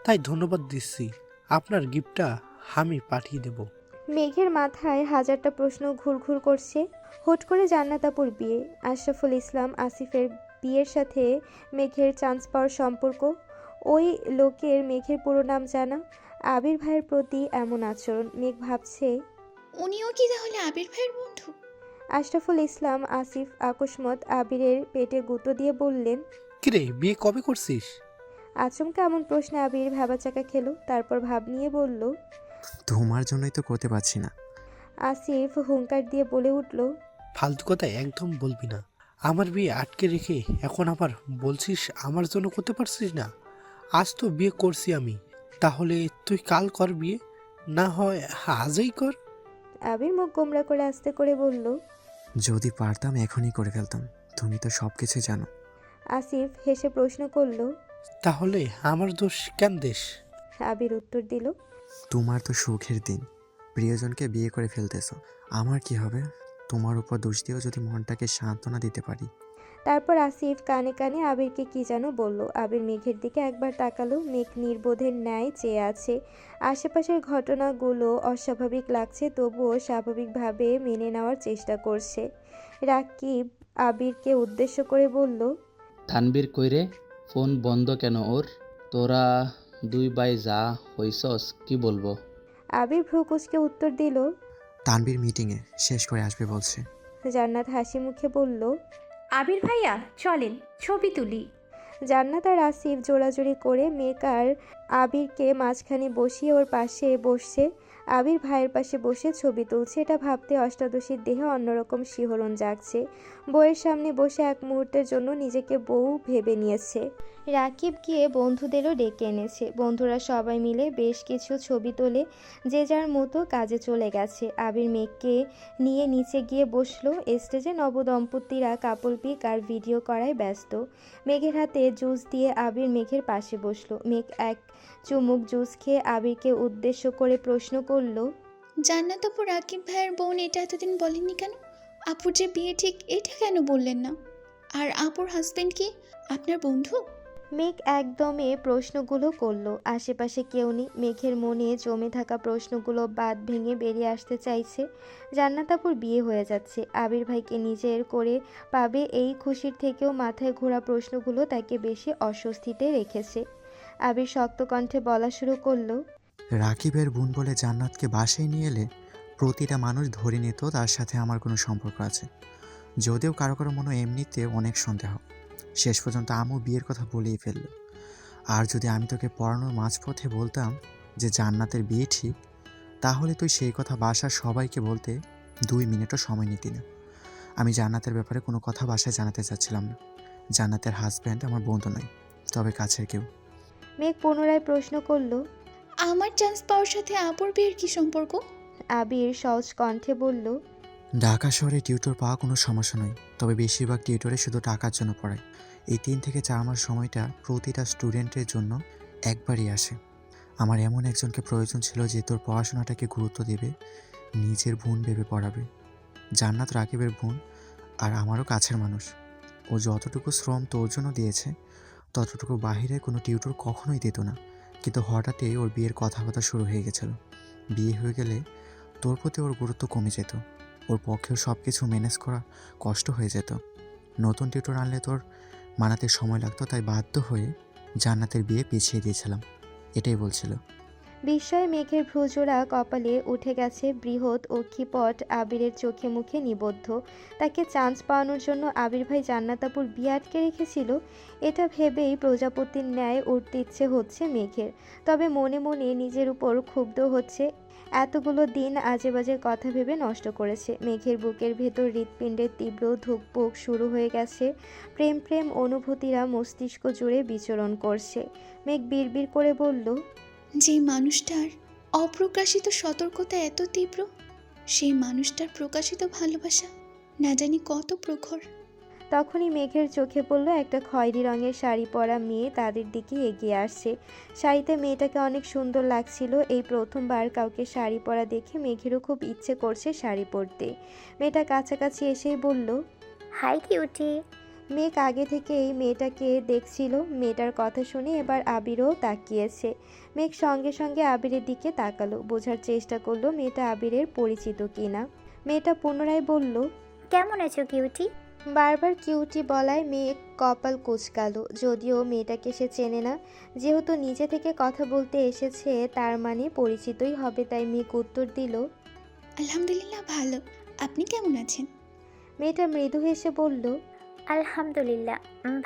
তাই ধন্যবাদ দিচ্ছি। আপনার গিফটটা আমি পাঠিয়ে দেব। মেঘের মাথায় হাজারটা প্রশ্ন ঘুরঘুর করছে। হুট করে জান্নাত আপুর বিয়ে, আশরাফুল ইসলাম আসিফের বিয়ের সাথে মেঘের চান্স পাওয়ার সম্পর্ক, ওই লোকের মেঘের পুরো নাম জানা, আবির ভাইয়ের প্রতি এমন আচরণ। মেঘ ভাবছে, উনিও কি তাহলে আবির ভাইয়ের বন্ধু? আশরাফুল ইসলাম আসিফ আকস্মাৎ আবিরের পেটে গুঁতো দিয়ে বললেন। কিরে, বিয়ে কবে করছিস? আচমকা এমন প্রশ্নে আবির ভ্যাবাচাকা খেলো, তারপর ভাব নিয়ে বলল। তোমার জন্যই তো করতে পারছি না। আসিফ হুঙ্কার দিয়ে বলে উঠল। ফালতু কথা একদম বলবি না। আমার বিয়ে আটকে রেখে এখন আবার বলছিস আমার জন্য করতে পারছিস না? আজ তো বিয়ে করছি আমি, তাহলে তুই কাল কর বিয়ে, না হয় আজই কর। আবির মুখ গোমড়া করে আস্তে করে বলল। যদি পারতাম এখনই করে ফেলতাম, তুমি তো সব কিছু জানো। আসিফ হেসে প্রশ্ন করল। তাহলে আমার দোষ কেন দেশ? আবির উত্তর দিল। তোমার তো সুখের দিন, প্রিয়জনকে বিয়ে করে ফেলতেছো, আমার কি হবে? তোমার উপর দোষ দিয়েও যদি মনটাকে সান্ত্বনা দিতে পারি। তারপর আসিফ কানে কানে আবিরকে কি যেন বলল। আবির মেঘের দিকে একবার তাকালো। মেঘ নির্বোধের ন্যায় চেয়ে আছে। আশেপাশের ঘটনাগুলো অস্বাভাবিক লাগছে, তবুও স্বাভাবিকভাবে মেনে নেওয়ার চেষ্টা করছে। রাকিব আবিরকে উদ্দেশ্য করে বলল, তানবীর কইরে, ফোন বন্ধ কেন ওর? তোরা দুই ভাই যা হইছস কি বলবো? আবির ভ্রুকুচকে উত্তর দিল। তানবীর মিটিংয়ে শেষ করে আসবে বলছে। জান্নাত হাসি মুখে বলল, আবির ভাইয়া চলেন ছবি তুলি। জান্নাত আর আসিফ জোড়াজুড়ি করে মেঘ আর আবিরকে মাঝখানে বসিয়ে ওর পাশে বসছে। আবির ভাইয়ের পাশে বসে ছবি তুলছে। এটা ভাবতে অষ্টাদশীর দেহে অন্যরকম শিহরণ জাগছে। বউয়ের সামনে বসে এক মুহূর্তের জন্য নিজেকে বউ ভেবে নিয়েছে। রাকিব গিয়ে বন্ধুদেরও ডেকে এনেছে। বন্ধুরা সবাই মিলে বেশ কিছু ছবি তোলে। যে যার মতো কাজে চলে গেছে। আবির মেঘকে নিয়ে নিচে গিয়ে বসলো। স্টেজে নবদম্পতিরা কাপল পিক আর ভিডিও করায় ব্যস্ত। মেঘের হাতে জুস দিয়ে আবির মেঘের পাশে বসলো। মেঘ এক চুমুক জুস খেয়ে আবিরকে উদ্দেশ্য করে প্রশ্ন করল, জান্নাত আপু রাকিব ভাইয়ের বোন এটা এতদিন বলেননি কেন? আপুর যে বিয়ে ঠিক এটা কেন বললেন না? আর আপুর হাজবেন্ড কি আপনার বন্ধু? মেঘ একদমে প্রশ্নগুলো করল। আশেপাশে কেউ নেই। মেঘের মনে জমে থাকা প্রশ্নগুলো বাদ ভেঙে বেরিয়ে আসতে চাইছে। জান্নাত আপুর বিয়ে হয়ে যাচ্ছে। আবির ভাইকে নিজের করে পাবে এই খুশির থেকেও মাথায় ঘোরা প্রশ্নগুলো তাকে বেশি অস্বস্তিতে রেখেছে। আবির শক্ত কণ্ঠে বলা শুরু করলো, রাকিবের বোন বলে জান্নাতকে বাসায় নিয়ে এলে প্রতিটা মানুষ ধরে নিত তার সাথে আমার কোনো সম্পর্ক আছে। যদিও কারো কারো মনে এমনিতে অনেক সন্দেহ। শেষ পর্যন্ত আম্মু বিয়ের কথা বলেই ফেলল। আর যদি আমি তোকে পড়ানোর মাঝপথে বলতাম যে জান্নাতের বিয়ে ঠিক, তাহলে তুই সেই কথা বাসার সবাইকে বলতে 2 মিনিটও সময় নিতি না। আমি জান্নাতের ব্যাপারে কোনো কথা বাসায় জানাতে চাচ্ছিলাম না। জান্নাতের হাজব্যান্ড আমার বন্ধু নয়, তবে কাছের কেউ। মেঘ পুনরায় প্রশ্ন করলো, আমার চান্স পাওয়ার সাথে আপুর বিয়ের কি সম্পর্ক? আবির সহজ কণ্ঠে বলল, ঢাকা শহরে টিউটর পাওয়া কোনো সমস্যা নয়, তবে বেশিরভাগ টিউটরে শুধু টাকার জন্য পড়ায়। এই 3 থেকে 4 মাস সময়টা প্রতিটা স্টুডেন্টের জন্য একবারই আসে। আমার এমন একজনকে প্রয়োজন ছিল যে তোর পড়াশোনাটাকে গুরুত্ব দেবে, নিজের বোন ভেবে পড়াবে। জান্নাত রাকিবের বোন আর আমারও কাছের মানুষ। ও যতটুকু শ্রম তোর জন্য দিয়েছে ততটুকু বাহিরে কোনো টিউটর কখনোই দিত না। কিন্তু হঠাৎই ওর বিয়ের কথাবার্তা শুরু হয়ে গেছিল। বিয়ে হয়ে গেলে তোর প্রতি ওর গুরুত্ব কমে যেত। ওর পক্ষেও সব কিছু ম্যানেজ করা কষ্ট হয়ে যেত। নতুন টিউটর আনলে তোর মানাতে সময় লাগতো, তাই বাধ্য হয়ে জান্নাতের বিয়ে পিছিয়ে দিয়েছিলাম। এটাই বলছিল। বিস্ময়ে মেঘের ভ্রুজোড়া কপালে উঠে গেছে। বৃহৎ অক্ষিপট আবিরের চোখে মুখে নিবদ্ধ। তাকে চান্স পাওয়ানোর জন্য আবির ভাই জান্নাত আপুর বিয়ে আটকে রেখেছিল। এটা ভেবেই প্রজাপতির ন্যায় উঠতে ইচ্ছে হচ্ছে মেঘের। তবে মনে মনে নিজের উপর ক্ষুব্ধ হচ্ছে। এতগুলো দিন আজে বাজে কথা ভেবে নষ্ট করেছে। মেঘের বুকের ভেতর হৃৎপিণ্ডের তীব্র ধুকপুক শুরু হয়ে গেছে। প্রেম প্রেম অনুভূতিরা মস্তিষ্ক জুড়ে বিচরণ করছে। মেঘ বিড়বিড় করে বলল, যে মানুষটার অপ্রকাশিত সতর্কতা এত তীব্র, সেই মানুষটার প্রকাশিত ভালোবাসা না জানি কত প্রখর। তখনই মেঘের চোখে পড়ল একটা খয়েরি রঙের শাড়ি পরা মেয়ে তাদের দিকে এগিয়ে আসছে। শাড়িতে মেয়েটাকে অনেক সুন্দর লাগছিল। এই প্রথমবার কাউকে শাড়ি পরা দেখে মেঘেরও খুব ইচ্ছে করছে শাড়ি পরতে। মেয়েটা কাছাকাছি এসেই বলল, হাই কিউটি। মেঘ আগে থেকেই মেয়েটাকে দেখছিল। মেয়েটার কথা শুনে এবার আবিরও তাকিয়েছে। মেঘ সঙ্গে সঙ্গে আবিরের দিকে তাকালো। বোঝার চেষ্টা করলো মেয়েটা আবিরের পরিচিত কিনা। মেয়েটা পুনরায় বলল, কেমন আছো কিউটি? বারবার কিউটি বলায় মেঘ কপাল কুঁচকালো। যদিও মেয়েটাকে সে চেনে না, যেহেতু নিজে থেকে কথা বলতে এসেছে তার মানে পরিচিতই হবে, তাই মেঘ উত্তর দিল, আলহামদুলিল্লাহ ভালো। আপনি কেমন আছেন? মেয়েটা মৃদু হেসে বলল, আলহামদুলিল্লাহ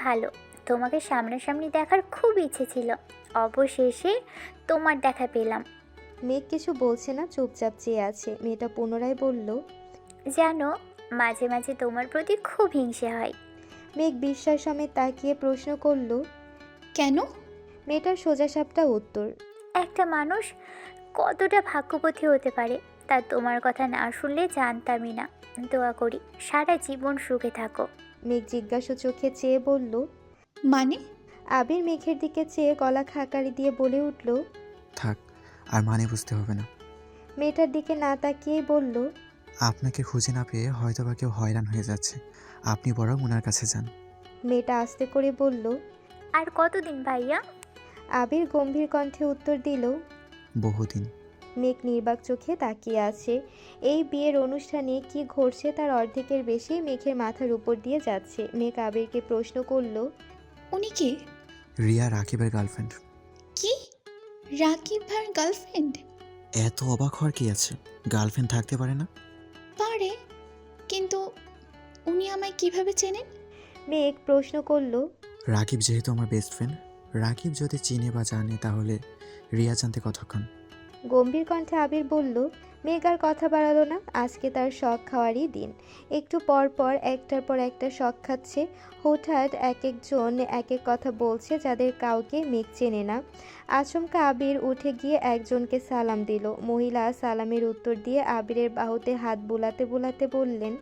ভালো। তোমাকে সামনাসামনি দেখার খুব ইচ্ছে ছিল, অবশেষে তোমার দেখা পেলাম। মেঘ কিছু বলছে না, চুপচাপ চেয়ে আছে। মেয়েটা পুনরায় বলল, জানো, মাঝে মাঝে তোমার প্রতি খুব হিংসে হয়। মেঘ বিস্ময় সমেত তাকিয়ে প্রশ্ন করল, কেন? মেয়েটার সোজাসাপটা উত্তর, একটা মানুষ কতটা ভাগ্যবতী হতে পারে তা তোমার কথা না শুনলে জানতামই না। দোয়া করি সারা জীবন সুখে থাকো। মেঘ জিজ্ঞাসা চোখে চেয়ে বলল, মানে? আবির মেঘের দিকে চেয়ে গলা খাকারি দিয়ে বলে উঠল, থাক, আর মানে বুঝতে হবে না। মেয়েটার দিকে না তাকিয়েই বলল, আপনাকে খুঁজে না পেয়ে হয়তো বা কেউ হয়রান হয়ে যাচ্ছে। আপনি বরং ওনার কাছে যান। মেয়েটা আস্তে করে বলল, আর কতদিন ভাইয়া? আবির গম্ভীর কণ্ঠে উত্তর দিল, বহুদিন। মেঘ নির্বাক চোখে তাকিয়ে আছে। এই বিয়ের অনুষ্ঠানে কি ঘটছে তার অর্ধেকের বেশি মেঘের মাথার উপর দিয়ে যাচ্ছে। মেঘ আবিরকে প্রশ্ন করল, উনি কে? রিয়া রাকিবের গার্লফ্রেন্ড। কি? রাকিব ভাইয়ের গার্লফ্রেন্ড? এত অবাক হওয়ার কি আছে? গার্লফ্রেন্ড থাকতে পারে না? পারে, কিন্তু উনি আমায় কিভাবে চেনেন? মেঘ প্রশ্ন করল, রাকিব যেহেতু আমার বেস্ট ফ্রেন্ড, রাকিব যদি চিনে বা জানে তাহলে রিয়া জানতে কতক্ষণ? গম্ভীর কণ্ঠে আবির বলল। মেঘ আর কথা বাড়ালো না। আজকে তার শখ খাওয়ারই দিন। একটু পর পর একটার পর একটা শখ খাচ্ছে। হঠাৎ এক একজন এক এক কথা বলছে যাদের কাউকে মেঘ চেনে না। আচমকা আবির উঠে গিয়ে একজনকে সালাম দিল। মহিলা সালামের উত্তর দিয়ে আবিরের বাহুতে হাত বুলাতে বুলাতে বললেন,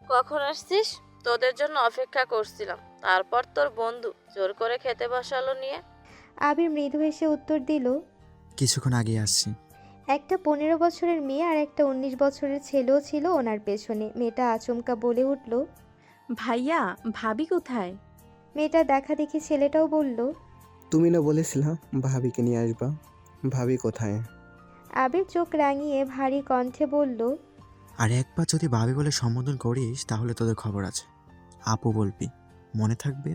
কখন আসছিস? তোদের জন্য অপেক্ষা করছিলাম। তারপর তোর বন্ধু জোর করে খেতে বসালো নিয়ে। আবির মৃদু হেসে উত্তর দিল, কিছুক্ষণ আগে আসছি। একটা 15 বছরের মেয়ে আর একটা 19 বছরের ছেলেও ছিল ওনার পেছনে। মেয়েটা আচমকা বলে উঠল, ভাইয়া, ভাবি কোথায়? মেয়েটা দেখা দেখি ছেলেটাও বলল। তুমি না বলেছিলা ভাবিকে নিয়ে আসবা, ভাবি কোথায়? আবির চোখ রাঙিয়ে ভারী কণ্ঠে বলল, আর একবার যদি ভাবি বলে সম্বোধন করিস তাহলে তোদের খবর আছে। আপু বলবি, মনে থাকবে?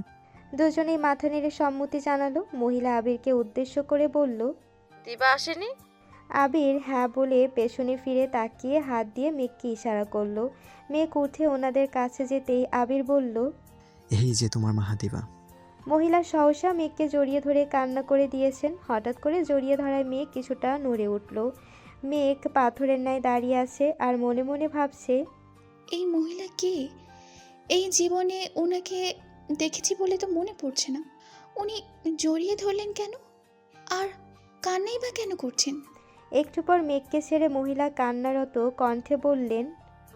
দুজনেই মাথা নেড়ে সম্মতি জানালো। মহিলা আবিরকে উদ্দেশ্য করে বলল, দিবা আসেনি? আবির হ্যাঁ বলে পেছনে ফিরে তাকিয়ে হাত দিয়ে মেঘকে ইশারা করলো। মেঘ উঠে ওনাদের কাছে যেতেই আবির বলল, এই যে তোমার মাহাদিবা। মহিলা সহসা মেঘকে জড়িয়ে ধরে কান্না করে দিয়েছেন। হঠাৎ করে জড়িয়ে ধরায় মেঘ কিছুটা নড়ে উঠল। মেঘ পাথরের ন্যায় দাঁড়িয়ে আছে আর মনে মনে ভাবছে, এই মহিলা কে? এই জীবনে ওনাকে দেখেছি বলে তো মনে পড়ছে না। উনি জড়িয়ে ধরলেন কেন? আর কান্নাই বা কেন করছেন? একটু পর মেঘকে ছেড়ে মহিলা কান্নারত কণ্ঠে বললেন,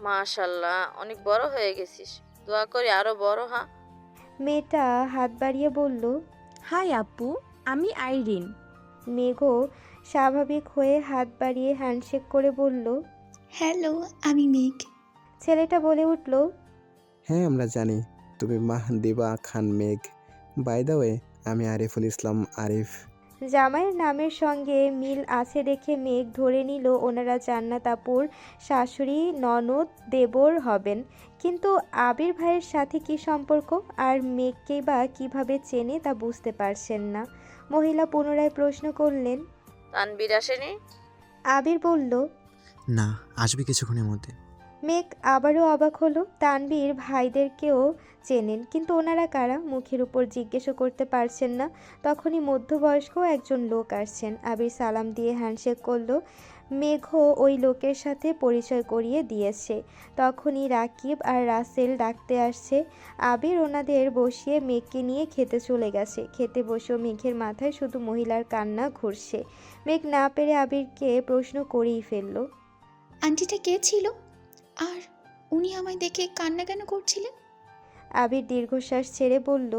মাশাল্লাহ, অনেক বড় হয়ে গেছিস। দোয়া করি আরো বড় হা। মেয়েটা হাত বাড়িয়ে বলল, হাই আপু, আমি আইরিন। মেঘও স্বাভাবিক হয়ে হাত বাড়িয়ে হ্যান্ডশেক করে বলল, হ্যালো, আমি মেঘ। ছেলেটা বলে উঠল, হ্যাঁ আমরা জানি তুমি মাহদিবা খান মেঘ। বাই দ্য ওয়ে, আমি আরিফুল ইসলাম আরিফ। জামাইয়ের নামের সঙ্গে মিল আছে দেখে মেঘ ধরে নিল ওনারা জান্নাত আপুর শাশুড়ি ননদ দেবর হবেন। কিন্তু আবির ভাইয়ের সাথে কি সম্পর্ক আর মেঘকেই বা কিভাবে চেনে তা বুঝতে পারছেন না। মহিলা পুনরায় প্রশ্ন করলেন, তানবীর আসেনি? আবির বলল, না, আসবি কিছুক্ষণের মধ্যে। মেঘ আবারও অবাক হলো। তানবীর ভাইদেরকেও চেনেন, কিন্তু ওনারা কারা মুখের উপর জিজ্ঞেসও করতে পারছেন না। তখনই মধ্যবয়স্ক একজন লোক আসছেন। আবির সালাম দিয়ে হ্যান্ডশেক করলো। মেঘও ওই লোকের সাথে পরিচয় করিয়ে দিয়েছে। তখনই রাকিব আর রাসেল ডাকতে আসছে। আবির ওনাদের বসিয়ে মেঘকে নিয়ে খেতে চলে গেছে। খেতে বসেও মেঘের মাথায় শুধু মহিলার কান্না ঘুরছে। মেঘ না পেরে আবিরকে প্রশ্ন করেই ফেললো, আন্টিটা কে ছিল? আর উনি আমায় দেখে কান্না কেন করছিলেন? আবির দীর্ঘশ্বাস ছেড়ে বলল,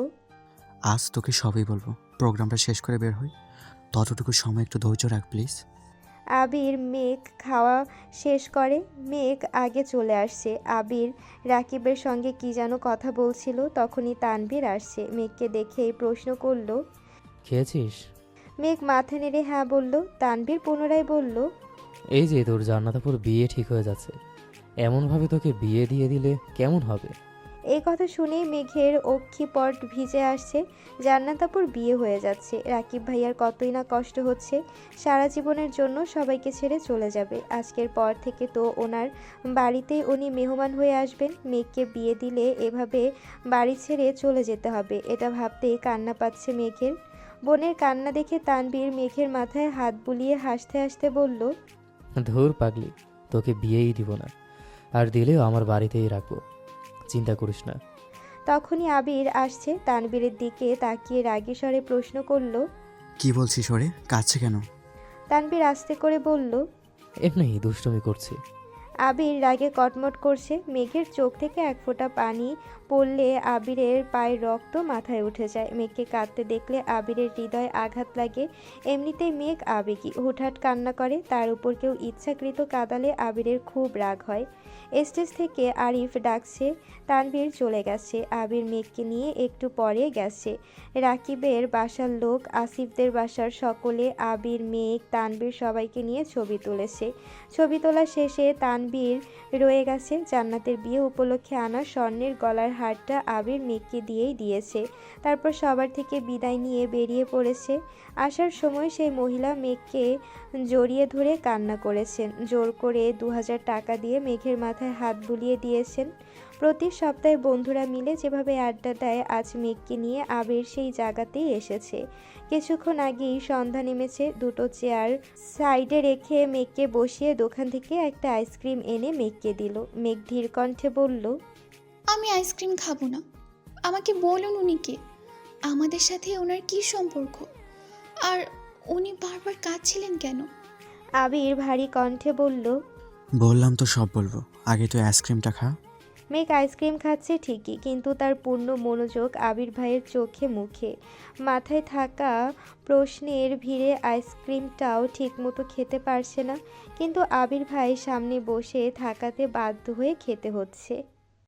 আজ তোকে সবই বলবো, প্রোগ্রামটা শেষ করে বের হই। ততটুকু সময় একটু ধৈর্য রাখ প্লিজ। আবির মেঘ খাওয়া শেষ করে। মেঘ আগে চলে আসছে। আবির রাকিবের সঙ্গে কি যেন কথা বলছিল। তখনই তানভীর আসছে। মেঘকে দেখেই প্রশ্ন করলো, খেয়েছিস? মেঘ মাথা নেড়ে হ্যাঁ বলল। তানভীর পুনরায় বলল, এই যে তোর জান্নাতাপুর বিয়ে ঠিক হয়ে যাচ্ছে, এমনভাবে তোকে বিয়ে দিয়ে দিলে কেমন হবে? এই কথা শুনেই মেঘের অক্ষিপট ভিজে আসছে। জান্নাতাপুর বিয়ে হয়ে যাচ্ছে। রাকিব ভাইয়ার কতই না কষ্ট হচ্ছে। সারা জীবনের জন্য সবাইকে ছেড়ে চলে যাবে। আজকের পর থেকে তো ওনার বাড়িতেই উনি মেহমান হয়ে আসবেন। মেঘকে বিয়ে দিলে এভাবে বাড়ি ছেড়ে চলে যেতে হবে, এটা ভাবতেই কান্না পাচ্ছে মেঘের। বোনের কান্না দেখে তানবীর মেঘের মাথায় হাত বুলিয়ে হাসতে হাসতে বলল, ধুর পাগলি, তোকে বিয়েই দিব না, আর দিলেও আমার বাড়িতেই রাখবো, চিন্তা করিস না। তখনই আবির আসছে। তানবীরের দিকে তাকিয়ে রাগী স্বরে প্রশ্ন করলো, কি বলছিস ওরে, কাছে কেন? তানবীর আস্তে করে বলল, এমনি দুষ্টুমি করছি। আবির রাগে কটমট করছে। মেঘের চোখ থেকে এক ফোঁটা পানি পড়লে আবিরের পায়ের রক্ত মাথায় উঠে যায়। মেঘকে কাঁদতে দেখলে আবিরের হৃদয়ে আঘাত লাগে। এমনিতেই মেঘ আবেগী, হুটহাট কান্না করে, তার উপর কেউ ইচ্ছাকৃত কাঁদালে আবিরের খুব রাগ হয়। স্টেজ থেকে আরিফ ডাকছে, তানভীর চলে গেছে। আবির মেঘকে নিয়ে একটু পরে গেছে। রাকিবের বাসার লোক, আসিফদের বাসার সকলে আবির, মেঘ, তানভীর সবাইকে নিয়ে ছবি তুলেছে। ছবি তোলা শেষে তানভীর রয়ে গেছে। জান্নাতের বিয়ে উপলক্ষে আনা স্বর্ণের গলার হারটা আবির মেঘকে দিয়েই দিয়েছে। তারপর সবার থেকে বিদায় নিয়ে বেরিয়ে পড়েছে। আসার সময় সেই মহিলা মেঘকে জড়িয়ে ধরে কান্না করেছেন। জোর করে 2000 টাকা দিয়ে মেঘের মাথায় হাত বুলিয়ে দিয়েছেন। প্রতি সপ্তাহে বন্ধুরা মিলে যেভাবে আড্ডা দেয়, আজ মেঘকে নিয়ে আবির সেই জায়গাতেই এসেছে। কিছুক্ষণ আগেই সন্ধ্যা নেমেছে। দুটো চেয়ার সাইডে রেখে মেঘকে বসিয়ে দোকান থেকে একটা আইসক্রিম এনে মেঘকে দিল। মেঘ ধীর কণ্ঠে বলল, আমি আইসক্রিম খাবো না। আমাকে বলুন উনি কে, আমাদের সাথে ওনার কি সম্পর্ক, আর উনি বারবার কাঁদছিলেন কেন? আবির ভারী কণ্ঠে বলল, বললাম তো সব বলবো, আগে তুই আইসক্রিমটা খা। মেঘ আইসক্রিম খাচ্ছে ঠিকই, কিন্তু তার পূর্ণ মনোযোগ আবির ভাইয়ের চোখে মুখে। মাথায় থাকা প্রশ্নের ভিড়ে আইসক্রিমটাও ঠিকমতো খেতে পারছে না, কিন্তু আবির ভাই সামনে বসে থাকাতে বাধ্য হয়ে খেতে হচ্ছে।